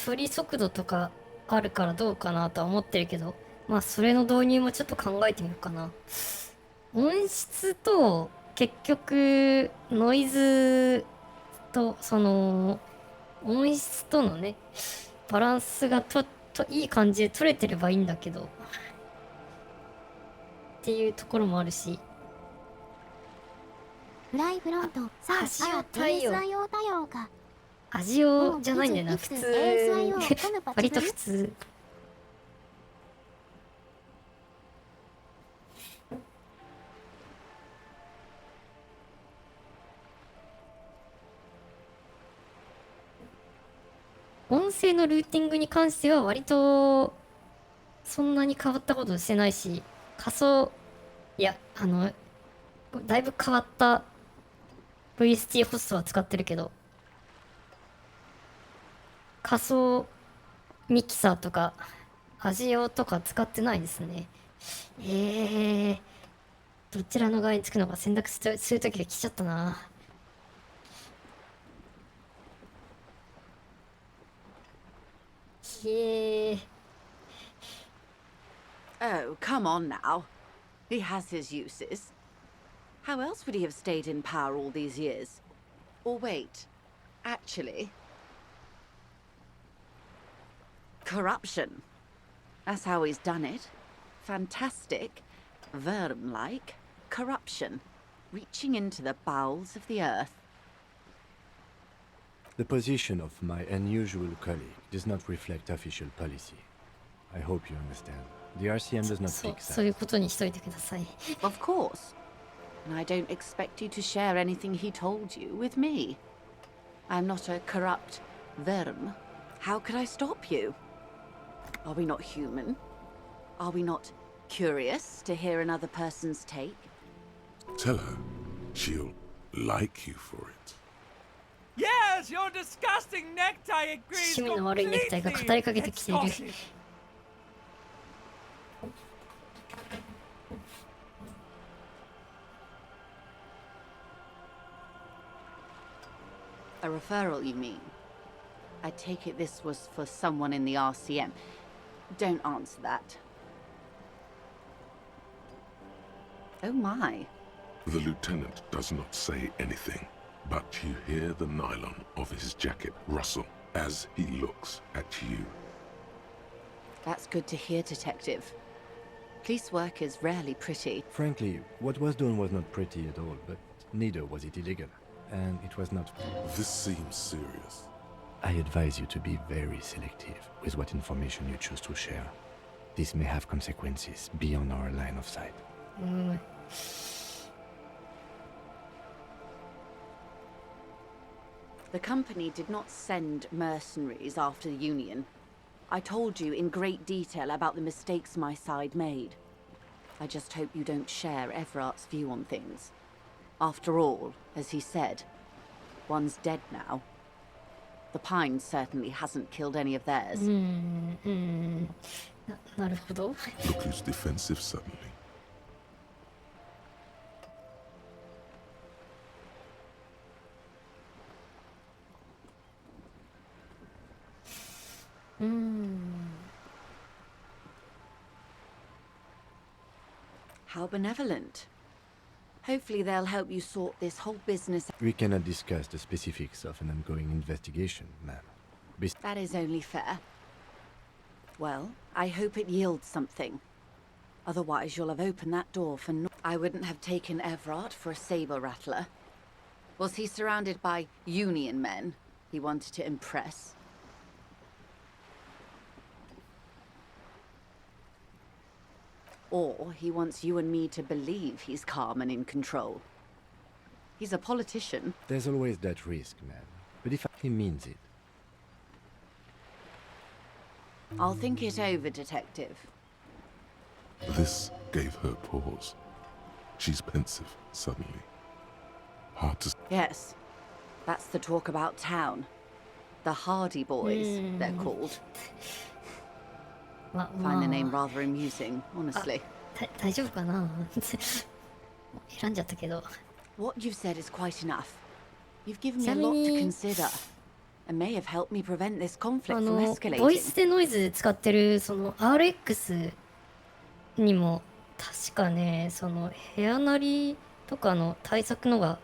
処理速度とかあるからどうかなとは思ってるけど、まあそれの導入もちょっと考えてみようかな。音質と結局ノイズとその音質とのねバランスがいい感じで取れてればいいんだけどっていうところもあるし。フライフロントさあ味用対応か味用じゃないんだよな、普通割と普通。音声のルーティングに関しては割とそんなに変わったことしてないし、仮想いやだいぶ変わった VST ホストは使ってるけど、仮想ミキサーとか味用とか使ってないですね。どちらの側につくのか選択するときが来ちゃったな。Oh, come on now. He has his uses. How else would he have stayed in power all these years? Or wait, actually... corruption. That's how he's done it. Fantastic, Verm-like corruption, reaching into the bowels of the earth. The position of my unusual colleague does not reflect official policy. I hope you understand. The RCM does not fix that. そういうことにしといてください。Of course. And I don't expect you to share anything he told you with me. I'm not a corrupt Verm. How could I stop you? Are we not human? Are we not curious to hear another person's take? Tell her she'll like you for it. Yes, your disgusting necktie agrees 趣味の悪いネクタイが語りかけてきている。A referral, you mean? I take it this was for someone in the RCM. Don't answer that. Oh my. The lieutenant does not say anything, but you hear the nylon of his jacket rustle as he looks at you. That's good to hear, Detective. Police work is rarely pretty. Frankly, what was done was not pretty at all, but neither was it illegal. And it was not... This seems serious. I advise you to be very selective with what information you choose to share. This may have consequences beyond our line of sight. The company did not send mercenaries after the Union. I told you in great detail about the mistakes my side made. I just hope you don't share Everart's view on things. After all, as he said, one's dead now. The Pine certainly hasn't killed any of theirs. なるほど。Look who's defensive suddenly. How benevolent. Hopefully they'll help you sort this whole business. We cannot discuss the specifics of an ongoing investigation, ma'am. That is only fair. Well, I hope it yields something. Otherwise you'll have opened that door for no— I wouldn't have taken Everart for a saber rattler. Was he surrounded by Union men he wanted to impress? Or he wants you and me to believe he's calm and in control. He's a politician. There's always that risk, ma'am. But if he means it. I'll think it over, Detective. This gave her pause. She's pensive suddenly. Hard to. Yes, that's the talk about town. The Hardy Boys, they're called. Find the name rather amusing, honestly. 大丈夫かな選んじゃったけど。What you've said is quite enough. You've given me a lot to consider, and may have helped me prevent this conflict from escalating. ボイスでノイズ使ってるその RX にも確かね、その部屋なりとかの対策のが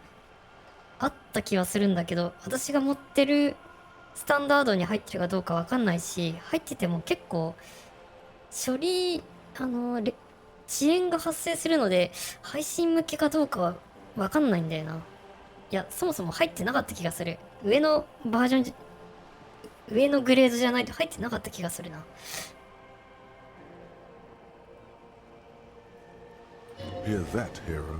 あった気はするんだけど、私が持ってるスタンダードに入ってるかどうかわかんないし、入ってても結構処理遅延が発生するので配信向けかどうかはわかんないんだよな。いや、そもそも入ってなかった気がする。上のバージョン上のグレードじゃないと入ってなかった気がするな。Hear that, hero?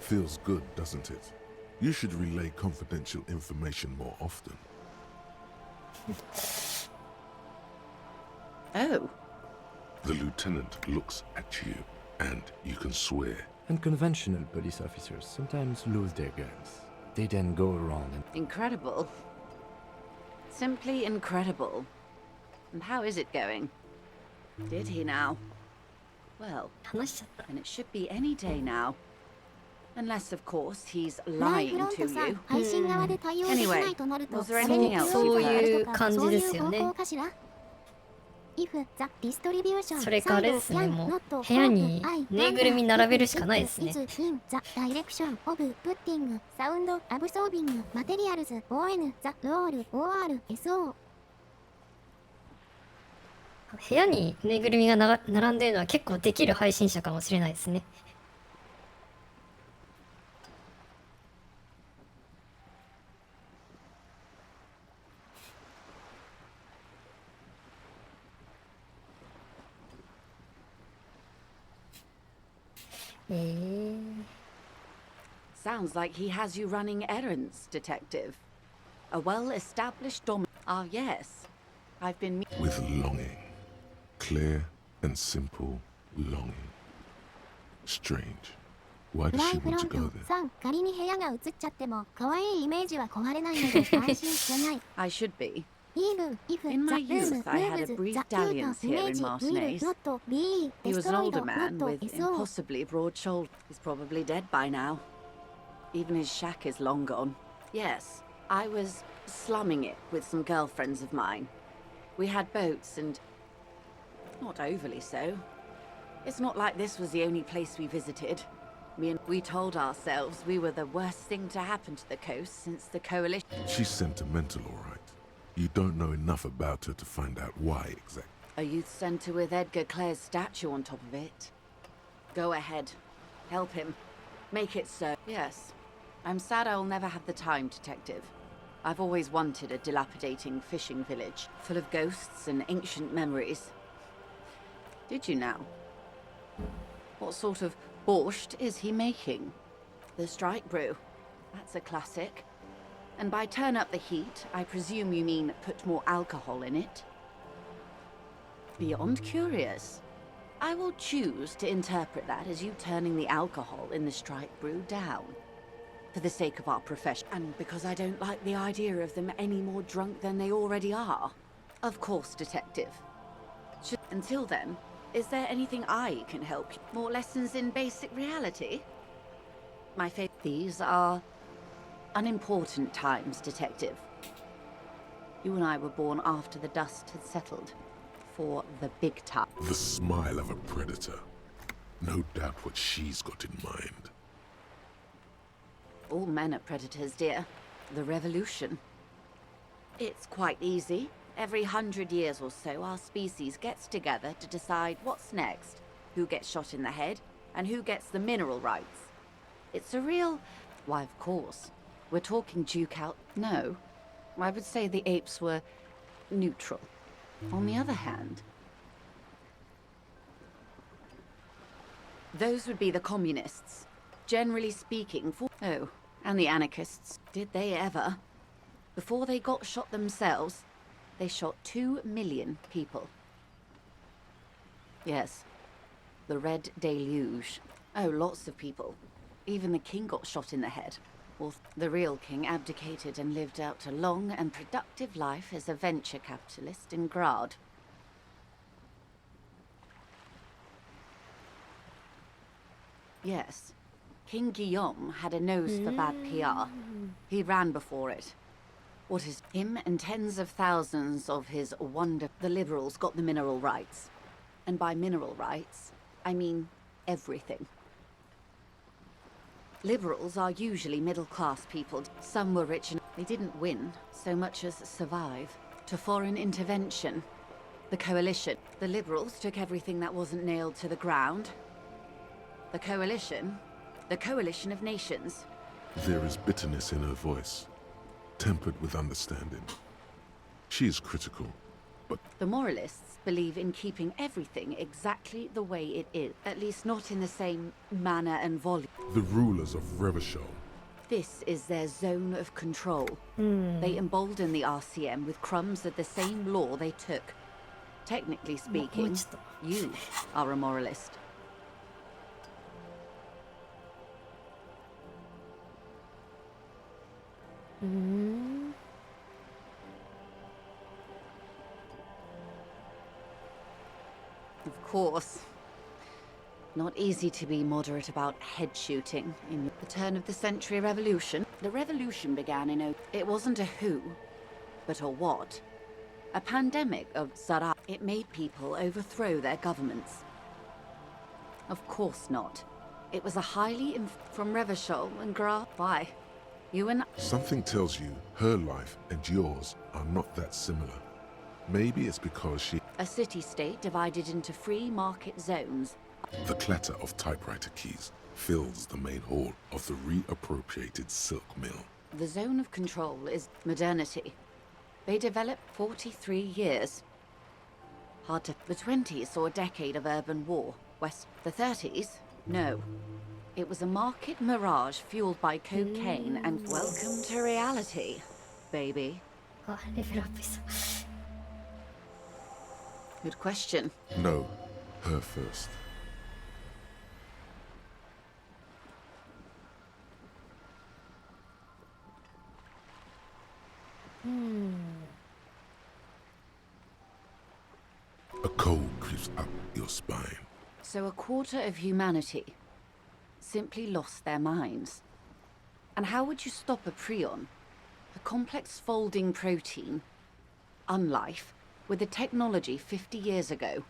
Feels good, doesn't it? You should relay confidential information more often. Oh. The lieutenant looks at you, and you can swear. Unconventional police officers sometimes lose their guns. They then go around and... Incredible. Simply incredible. And how is it going? Did he now? Well, and it should be any day now. Unless, of course, he's lying to you. Anyway, was there anything else you've heard? If the distribution それかあれですね、もう部屋にぬいぐるみ並べるしかないですね。is in the direction of putting sound absorbing materials on the roll or SO. 部屋にぬいぐるみが並んでるのは結構できる配信者かもしれないですね。Sounds like he has you running errands, Detective. A well-established Ah, yes. I've been... With longing. Clear and simple longing. Strange. Why does she want to go there? さん、仮に部屋が映っちゃっても可愛いイメージは壊れないので安心してない。I should be. Even if In my the room youth, I had a moves, brief the dalliance here in image Martinez. will not be He was an older destroyed, man not with SO. impossibly broad shoulders. He's probably dead by now. Even his shack is long gone. Yes, I was slumming it with some girlfriends of mine. We had boats and... not overly so. It's not like this was the only place we visited. We told ourselves we were the worst thing to happen to the coast since the coalition... She's sentimental, all right. You don't know enough about her to find out why exactly. A youth centre with Edgar Clare's statue on top of it. Go ahead. Help him. Make it so. Yes. I'm sad I'll never have the time, Detective. I've always wanted a dilapidating fishing village, full of ghosts and ancient memories. Did you now? What sort of borscht is he making? The strike brew. That's a classic. And by turn up the heat, I presume you mean put more alcohol in it? Beyond curious. I will choose to interpret that as you turning the alcohol in the strike brew down. For the sake of our profession, and because I don't like the idea of them any more drunk than they already are. Of course, Detective. Until then, is there anything I can help you? More lessons in basic reality? My faith. These are unimportant times, Detective. You and I were born after the dust had settled. For the big time. The smile of a predator. No doubt what she's got in mind. All men are predators, dear. The revolution. It's quite easy. Every 100 years or so, our species gets together to decide what's next. Who gets shot in the head, and who gets the mineral rights. It's a real... Why, of course. We're talking Duke out... No. I would say the apes were neutral. On the other hand... Those would be the communists. Generally speaking, for... Oh, and the anarchists. Did they ever? Before they got shot themselves, they shot 2 million people. Yes. The Red Deluge. Oh, lots of people. Even the king got shot in the head. Well, the real king abdicated and lived out a long and productive life as a venture capitalist in Grad. Yes. King Guillaume had a nose for bad PR. He ran before it. What is him and tens of thousands of his wonder... The liberals got the mineral rights. And by mineral rights, I mean everything. Liberals are usually middle-class people. Some were rich and they didn't win so much as survive. To foreign intervention. The coalition. The liberals took everything that wasn't nailed to the ground. The coalition of nations. There is bitterness in her voice, tempered with understanding. She is critical, but... The moralists believe in keeping everything exactly the way it is, at least not in the same manner and volume. The rulers of Revachol. This is their zone of control. They embolden the RCM with crumbs of the same law they took. Technically speaking, you are a moralist. Of course. Not easy to be moderate about head shooting in the turn of the century revolution. The revolution began in it wasn't a who, but a what. A pandemic of Zara. It made people overthrow their governments. Of course not. It was a highly from Revachol and Gra. Why? You and Something tells you her life and yours are not that similar. Maybe it's because she... A city-state divided into free market zones. The clatter of typewriter keys fills the main hall of the reappropriated silk mill. The zone of control is modernity. They developed 43 years. Hard to... The 20s saw a decade of urban war. The 30s? No. It was a market mirage fueled by cocaine and welcome to reality, baby. Good question. No, her first. A cold creeps up your spine. So a quarter of humanity simply lost their minds. And how would you stop a prion, a complex folding protein, unlife, with the technology 50 years ago?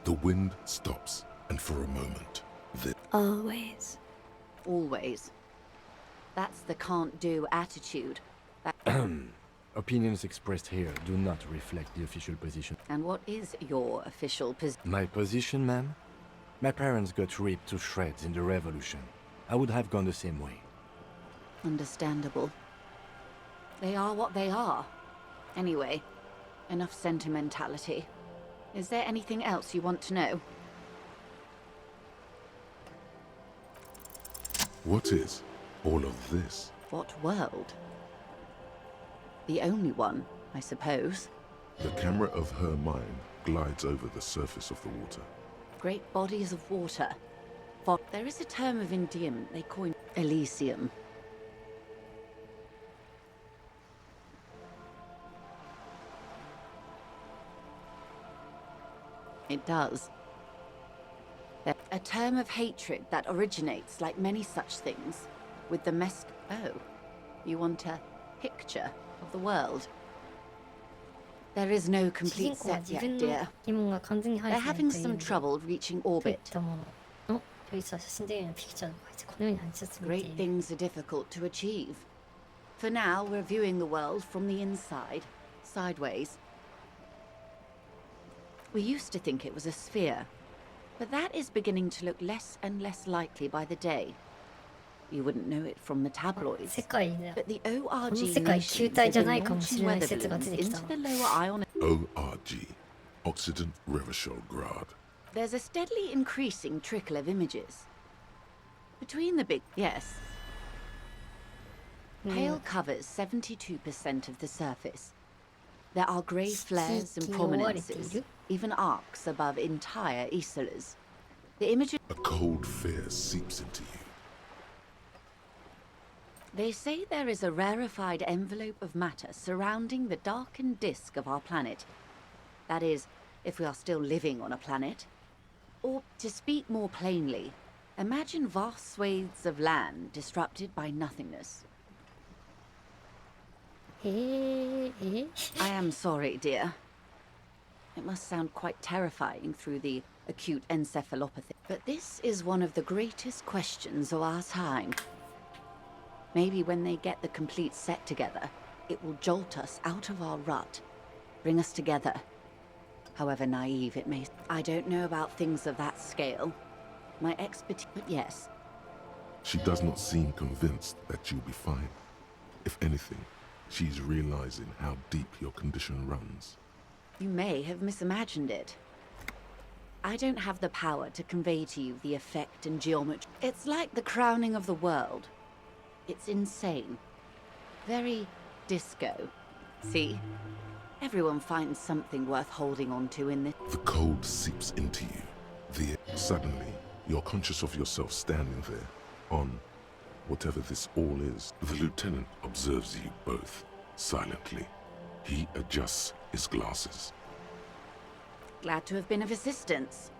The wind stops, and for a moment, Always. Always. That's the can't-do attitude. Opinions expressed here do not reflect the official position. And what is your official position? My position, ma'am? My parents got ripped to shreds in the revolution. I would have gone the same way. Understandable. They are what they are. Anyway, enough sentimentality. Is there anything else you want to know? What is all of this? What world? The only one, I suppose. The camera of her mind glides over the surface of the water. Great bodies of water. There is a term of endearment they coined Elysium. It does. A term of hatred that originates, like many such things, with the Oh, you want a picture of the world? There is no complete set yet, dear. They're having some trouble reaching orbit. Great things are difficult to achieve. For now, we're viewing the world from the inside, sideways. We used to think it was a sphere, but that is beginning to look less and less likely by the day. You wouldn't know it from the tabloids, 世界で but the この ORG 世界 nations 球体 have じゃな been いかもし launching れない weather 説が出 balloons てきた into the lower ion. ORG, Occident Revachol Grad. There's a steadily increasing trickle of images. Between the big... Yes. Pale covers 72% of the surface. There are grey flares and prominences, even arcs above entire isolas. The images... A cold fear seeps into you. They say there is a rarefied envelope of matter surrounding the darkened disk of our planet. That is, if we are still living on a planet. Or, to speak more plainly, imagine vast swathes of land disrupted by nothingness. I am sorry, dear. It must sound quite terrifying through the acute encephalopathy. But this is one of the greatest questions of our time. Maybe when they get the complete set together, it will jolt us out of our rut, bring us together. However naive it may... I don't know about things of that scale. My expertise... But yes. She does not seem convinced that you'll be fine. If anything, she's realizing how deep your condition runs. You may have misimagined it. I don't have the power to convey to you the effect and geometry. It's like the crowning of the world. It's insane. Very disco. See? Everyone finds something worth holding on to in this. The cold seeps into you. Suddenly, you're conscious of yourself standing there, on whatever this all is. The lieutenant observes you both, silently. He adjusts his glasses. Glad to have been of assistance.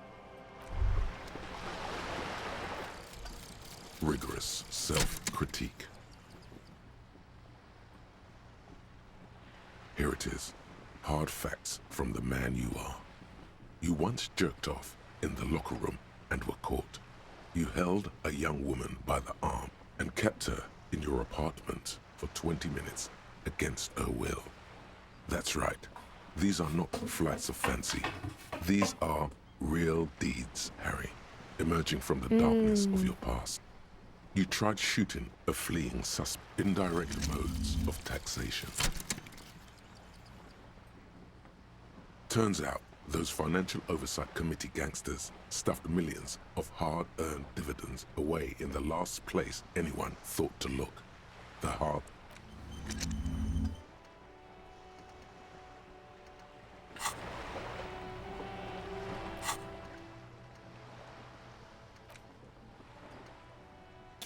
Rigorous self-critique. Here it is. Hard facts from the man you are. You once jerked off in the locker room and were caught. You held a young woman by the arm and kept her in your apartment for 20 minutes against her will. That's right. These are not flights of fancy. These are real deeds, Harry, emerging from the darkness of your past. You tried shooting a fleeing suspect. Indirect modes of taxation. Turns out, those Financial Oversight Committee gangsters stuffed millions of hard-earned dividends away in the last place anyone thought to look. The hard...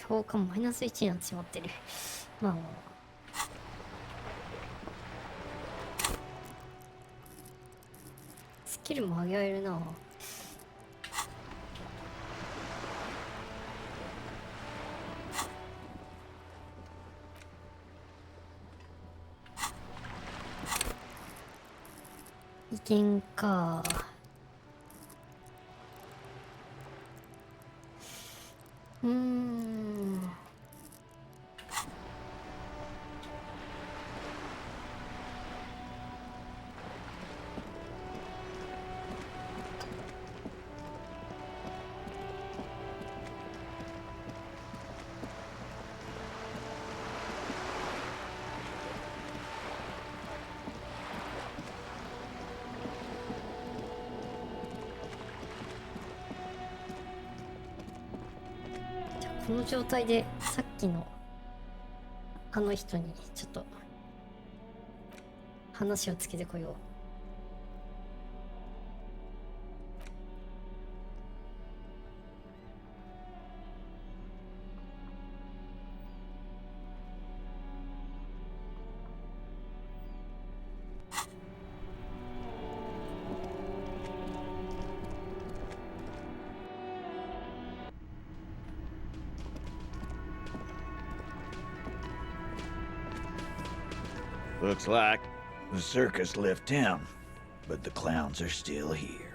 評価マイナス1になってしまってる。まあスキルも上げられるな。いけんか。この状態でさっきのあの人にちょっと話をつけてこよう。Looks like the circus left town, but the clowns are still here.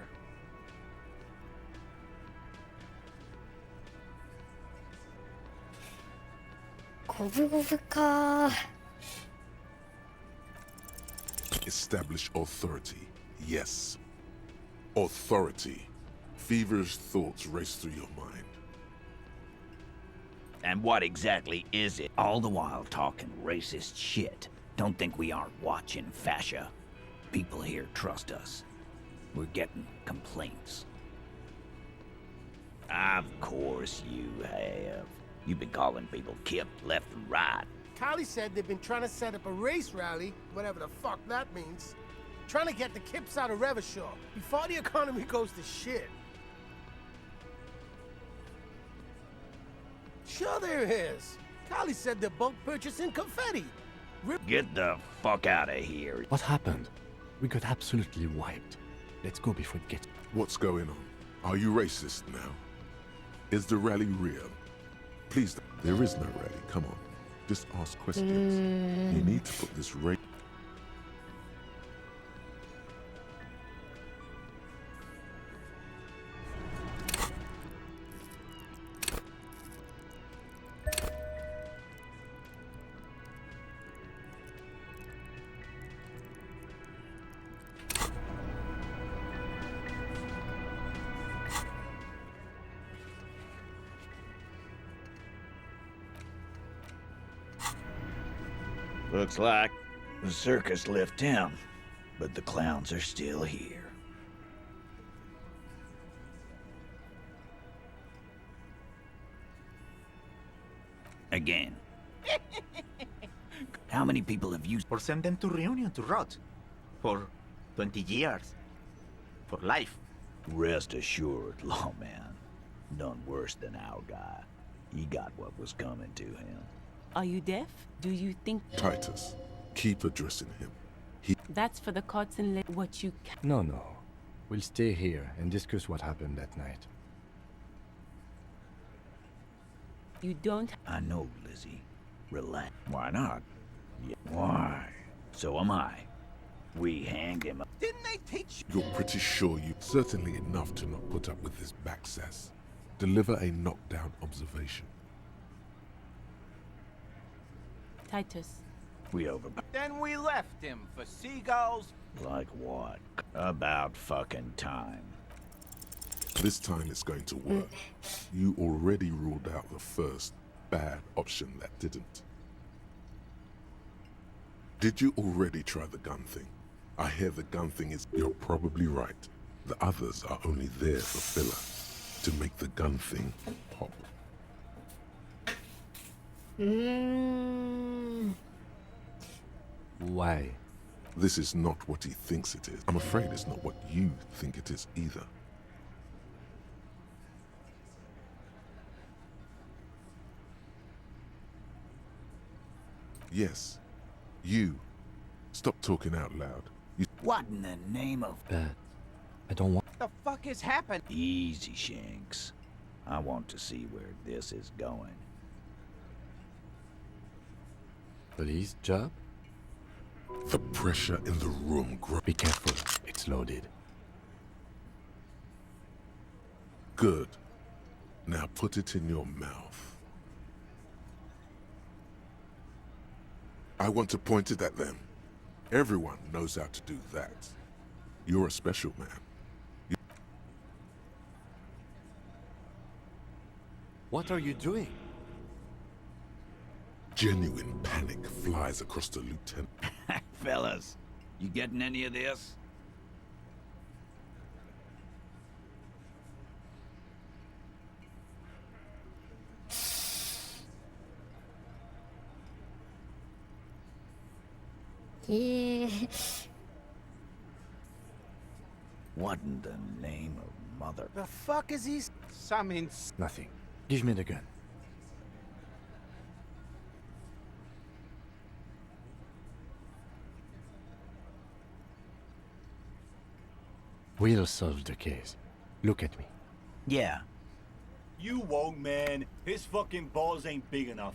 五分五分か。Establish authority. Yes. Authority. Feverish thoughts race through your mind. And what exactly is it? All the while talking racist shit. Don't think we aren't watching, fascia. People here trust us. We're getting complaints. Of course you have. You've been calling people Kip left and right. Kali said they've been trying to set up a race rally, whatever the fuck that means. Trying to get the Kips out of Revachol before the economy goes to shit. Sure there is. Kali said they're bulk purchasing confetti. Get the fuck out of here. What happened? We got absolutely wiped. Let's go before it gets... What's going on? Are you racist now? Is the rally real? Please, there is no rally. Come on. Just ask questions. You need to put this race... Looks like the circus left town, but the clowns are still here. Again. How many people have used... Or send them to Reunion to rot. For 20 years. For life. Rest assured, lawman. None worse than our guy. He got what was coming to him. Are you deaf? Do you think... Titus, keep addressing him. That's for the courts and what you can... No. We'll stay here and discuss what happened that night. You don't... I know, Lizzie. Relax. Why not? Yeah. Why? So am I. We hanged him up. Didn't they teach you? You're pretty sure you... Certainly enough to not put up with this backsass. Deliver a knockdown observation. Titus. We over... Then we left him for seagulls. Like what? About fucking time. This time it's going to work. You already ruled out the first bad option that didn't. Did you already try the gun thing? I hear the gun thing is... You're probably right. The others are only there for filler. To make the gun thing pop. Why? This is not what he thinks it is. I'm afraid it's not what you think it is either. Yes. You. Stop talking out loud. What in the name of... I don't want... What the fuck is happening? Easy, Shanks. I want to see where this is going. Police job? The pressure in the room grows. Be careful. It's loaded. Good. Now put it in your mouth. I want to point it at them. Everyone knows how to do that. You're a special man. What are you doing? Genuine panic flies across the lieutenant. Fellas, you getting any of this? Yeah. What in the name of mother... The fuck is he? Summons. Nothing. Give me the gun. We'll solve the case. Look at me. Yeah. You won't, man. His fucking balls ain't big enough.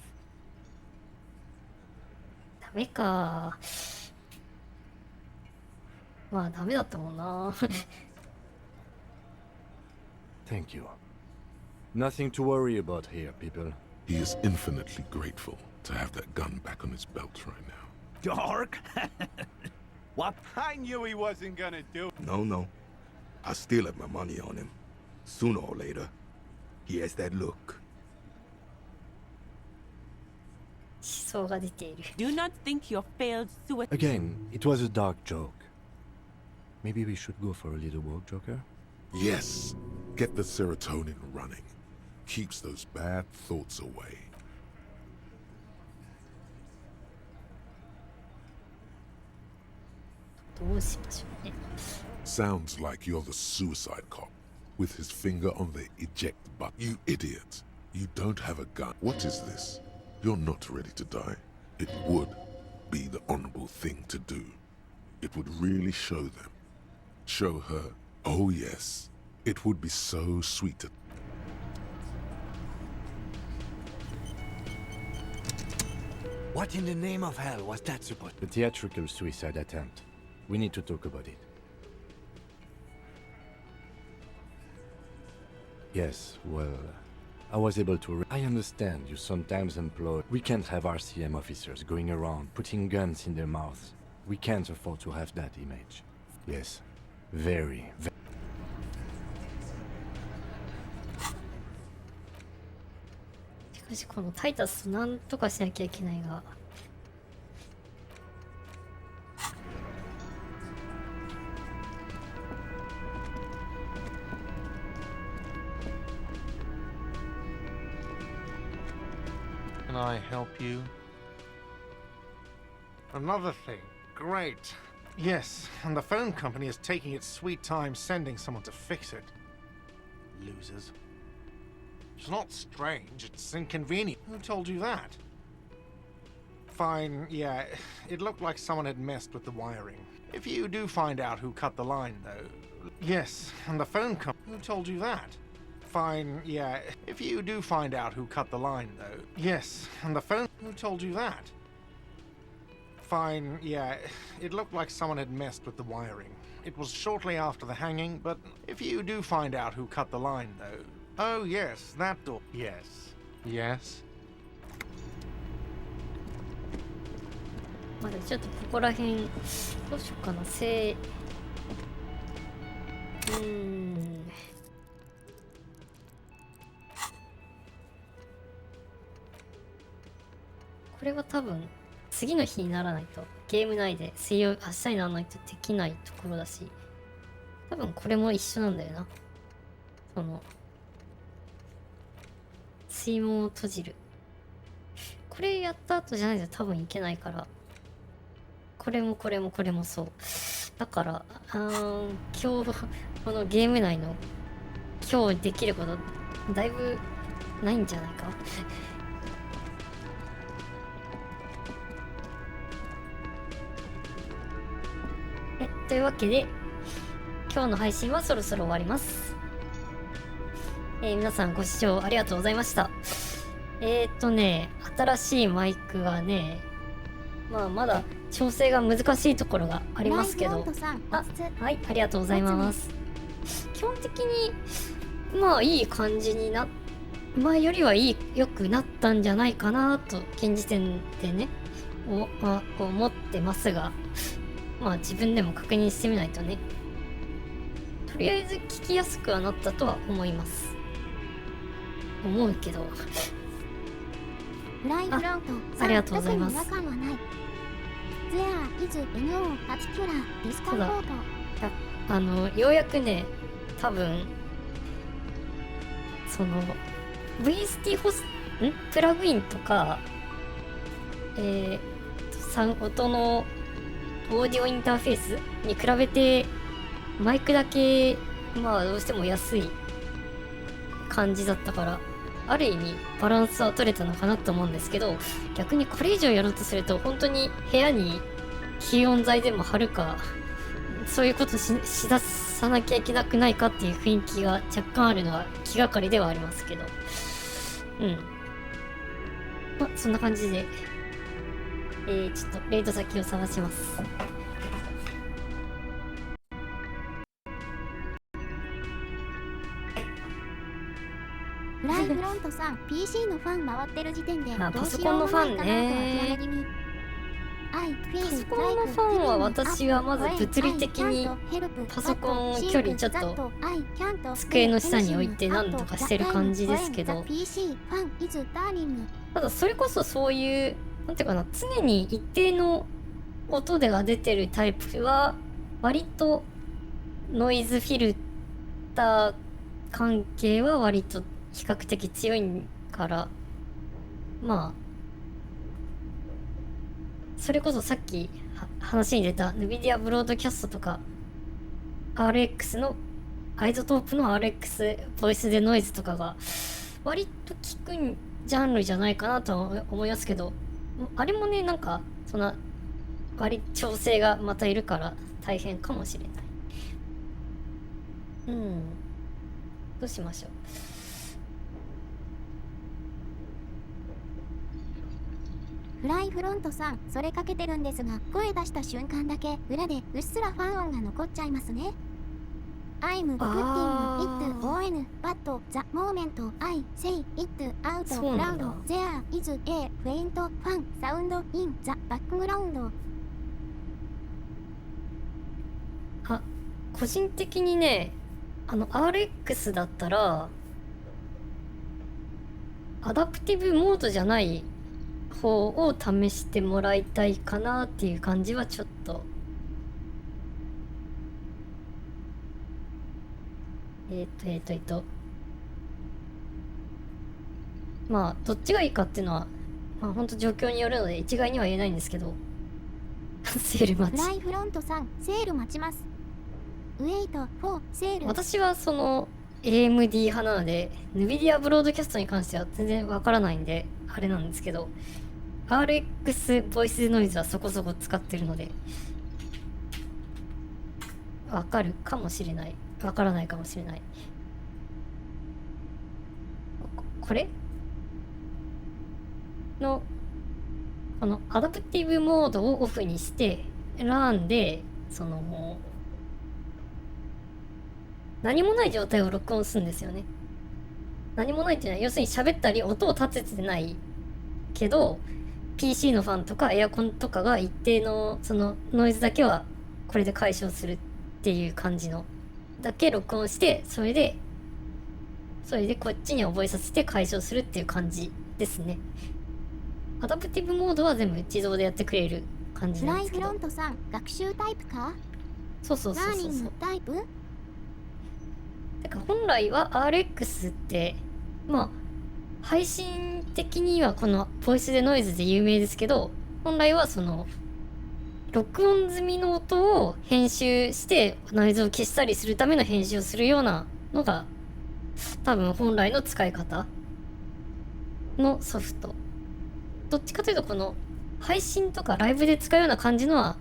ダメか。まあダメだったもんな。Thank you. Nothing to worry about here, people. He is infinitely grateful to have that gun back on his belt right now. Dark? What? I knew he wasn't gonna do it. No, no. I still have my money on him. Sooner or later, he has that look. 思想が出ている。 Do not think your failed suicide. Again, it was a dark joke. Maybe we should go for a little walk, Joker? Yes. Get the serotonin running. Keeps those bad thoughts away. どうしましょうね。 Sounds like you're the suicide cop with his finger on the eject button. You idiot. You don't have a gun. What is this? You're not ready to die. It would be the honorable thing to do. It would really show them. Show her. Oh yes. It would be so sweet to... What in the name of hell was that supposed to be? A theatrical suicide attempt. We need to talk about it. Yes, well, I was able to... I understand you sometimes employ... We can't have RCM officers going around putting guns in their mouths. We can't afford to have that image. Yes, very... しかしこのタイタスとなんとかしなきゃいけないが。 Can I help you? Another thing. Great. Yes, and the phone company is taking its sweet time sending someone to fix it. Losers. It's not strange, it's inconvenient. Who told you that? Fine, yeah, it looked like someone had messed with the wiring. If you do find out who cut the line, though... Yes, and the phone company... Who told you that? Fine, yeah, if you do find out who cut the line, though... Yes, and the phone... Who told you that? Fine, yeah, it looked like someone had messed with the wiring. It was shortly after the hanging, but if you do find out who cut the line, though... Oh, yes, that door. Yes. Yes? まだちょっとここら辺どうしようかな。これは多分次の日にならないとゲーム内で明日にならないとできないところだし、多分これも一緒なんだよな。その水門を閉じる、これやった後じゃないと多分いけないから、これもこれもこれもそうだから、今日このゲーム内の今日できることだいぶないんじゃないか。というわけで今日の配信はそろそろ終わります。皆さんご視聴ありがとうございました。新しいマイクはね、まだ調整が難しいところがありますけど、はい、ありがとうございます。基本的にいい感じに前より良くなったんじゃないかなと現時点でね思ってますが、自分でも確認してみないとね。とりあえず聞きやすくはなったとは思います。思うけど。ありがとうございます。ただ、ようやくね、多分その VST プラグインとか、音のオーディオインターフェースに比べてマイクだけどうしても安い感じだったから、ある意味バランスは取れたのかなと思うんですけど、逆にこれ以上やろうとすると本当に部屋に吸音材でも貼るか、そういうことしださなきゃいけなくないかっていう雰囲気が若干あるのは気がかりではありますけど、そんな感じでちょっとレイド先を探します。フライフロントさん、PC のファン回ってる時点でパソコンのファンね。パソコンのファンは私はまず物理的にパソコンを距離ちょっと机の下に置いて何とかしてる感じですけど、ただそれこそそういうなんていうかな、常に一定の音でが出てるタイプは割とノイズフィルター関係は割と比較的強いから、まあそれこそさっき話に出た NVIDIA ブロードキャストとか RX のアイゾトープの RX ボイスでノイズとかが割と効くんジャンルじゃないかなとは思いますけど、あれもね、なんかそんな調整がまたいるから大変かもしれない。どうしましょう。フライフロントさん、それかけてるんですが、声出した瞬間だけ裏でうっすらファン音が残っちゃいますね。I'm putting it on, but the moment I say it out loud, there is a faint fan sound in the background. 個人的にね、RX だったらアダプティブモードじゃない方を試してもらいたいかなっていう感じはちょっと。まあどっちがいいかっていうのはまあほんと状況によるので一概には言えないんですけどセール待ち。フライフロントさん、セール待ちます。ウェイト4セール。私はその AMD 派なので NVIDIA ブロードキャストに関しては全然わからないんであれなんですけど、 RX ボイスノイズはそこそこ使ってるのでわかるかもしれない、わからないかもしれない。これのこのアダプティブモードをオフにしてランでその何もない状態を録音するんですよね。何もないっていうのは要するに喋ったり音を立ててないけど PC のファンとかエアコンとかが一定のそのノイズだけはこれで解消するっていう感じのだけ録音して、それでこっちに覚えさせて解消するっていう感じですね。アダプティブモードは全部自動でやってくれる感じなんですけど。フライフロントさん、学習タイプか？そうそうそうそう。ラーニングタイプ？だから本来は RX ってまあ配信的にはこのボイスでノイズで有名ですけど、本来はその録音済みの音を編集してノイズを消したりするための編集をするようなのが多分本来の使い方のソフト。どっちかというとこの配信とかライブで使うような感じのは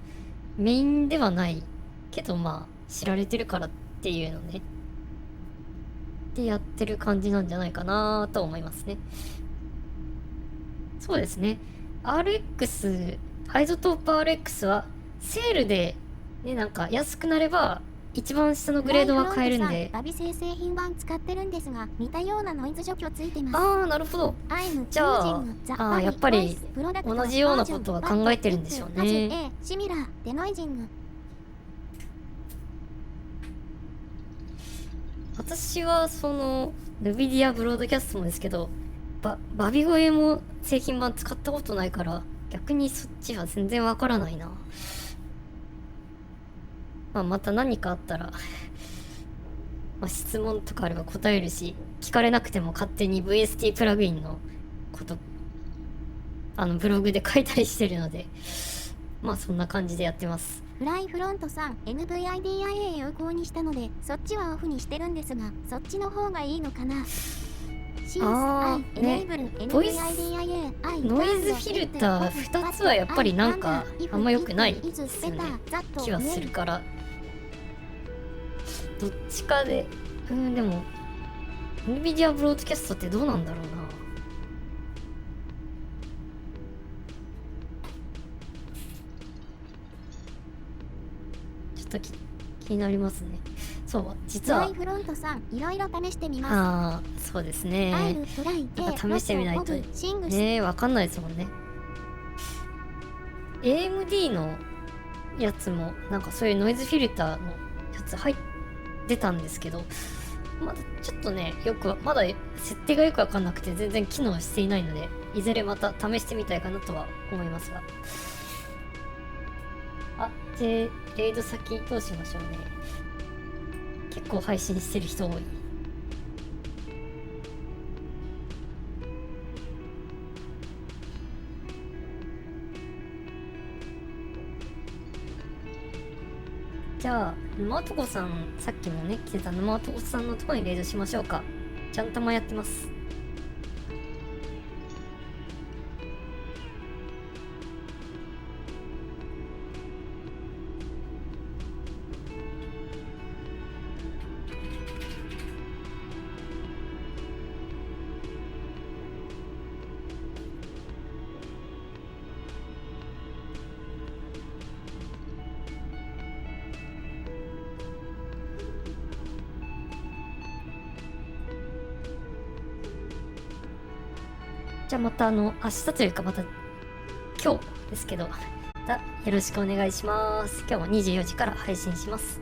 メインではないけど、まあ知られてるからっていうのねでやってる感じなんじゃないかなと思いますね。そうですね。RX、アイゾトープ RX はセールでね、なんか安くなれば一番下のグレードは買えるんで。バビ製製品版使ってるんですが、似たようなノイズ除去ついてます。ああ、なるほど。じゃあ、やっぱり同じようなことは考えてるんでしょうね。シミラーデノイジング。私はその NVIDIA ブロードキャストもですけど、バビ声も製品版使ったことないから逆にそっちは全然わからないな。まあ、また何かあったらまあ質問とかあれば答えるし、聞かれなくても勝手に VST プラグインのことブログで書いたりしてるので、まあそんな感じでやってます。フライフロントさん、 NVIDIA 有効にしたのでそっちはオフにしてるんですが、そっちの方がいいのかな。ね、ボイスノイズフィルター2つはやっぱりなんかあんま良くないですよね気はするから、どっちかででも NVIDIA ブロードキャストってどうなんだろうな。ちょっと気になりますね。そう実はフロントさん、いろいろ試してみます。ああ、そうですね。なんか試してみないとね、わかんないですもんね。AMD のやつもなんかそういうノイズフィルターのやつ入ってたんですけど、まだちょっとねまだ設定がよくわかんなくて全然機能していないので、いずれまた試してみたいかなとは思いますが。でレイド先どうしましょうね。結構配信してる人多い。じゃあ沼男さん、さっきもね来てた沼男さんのところにレイドしましょうか。ちゃんたまやってます。じゃあまた明日というかまた今日ですけど、よろしくお願いします。今日も24時から配信します。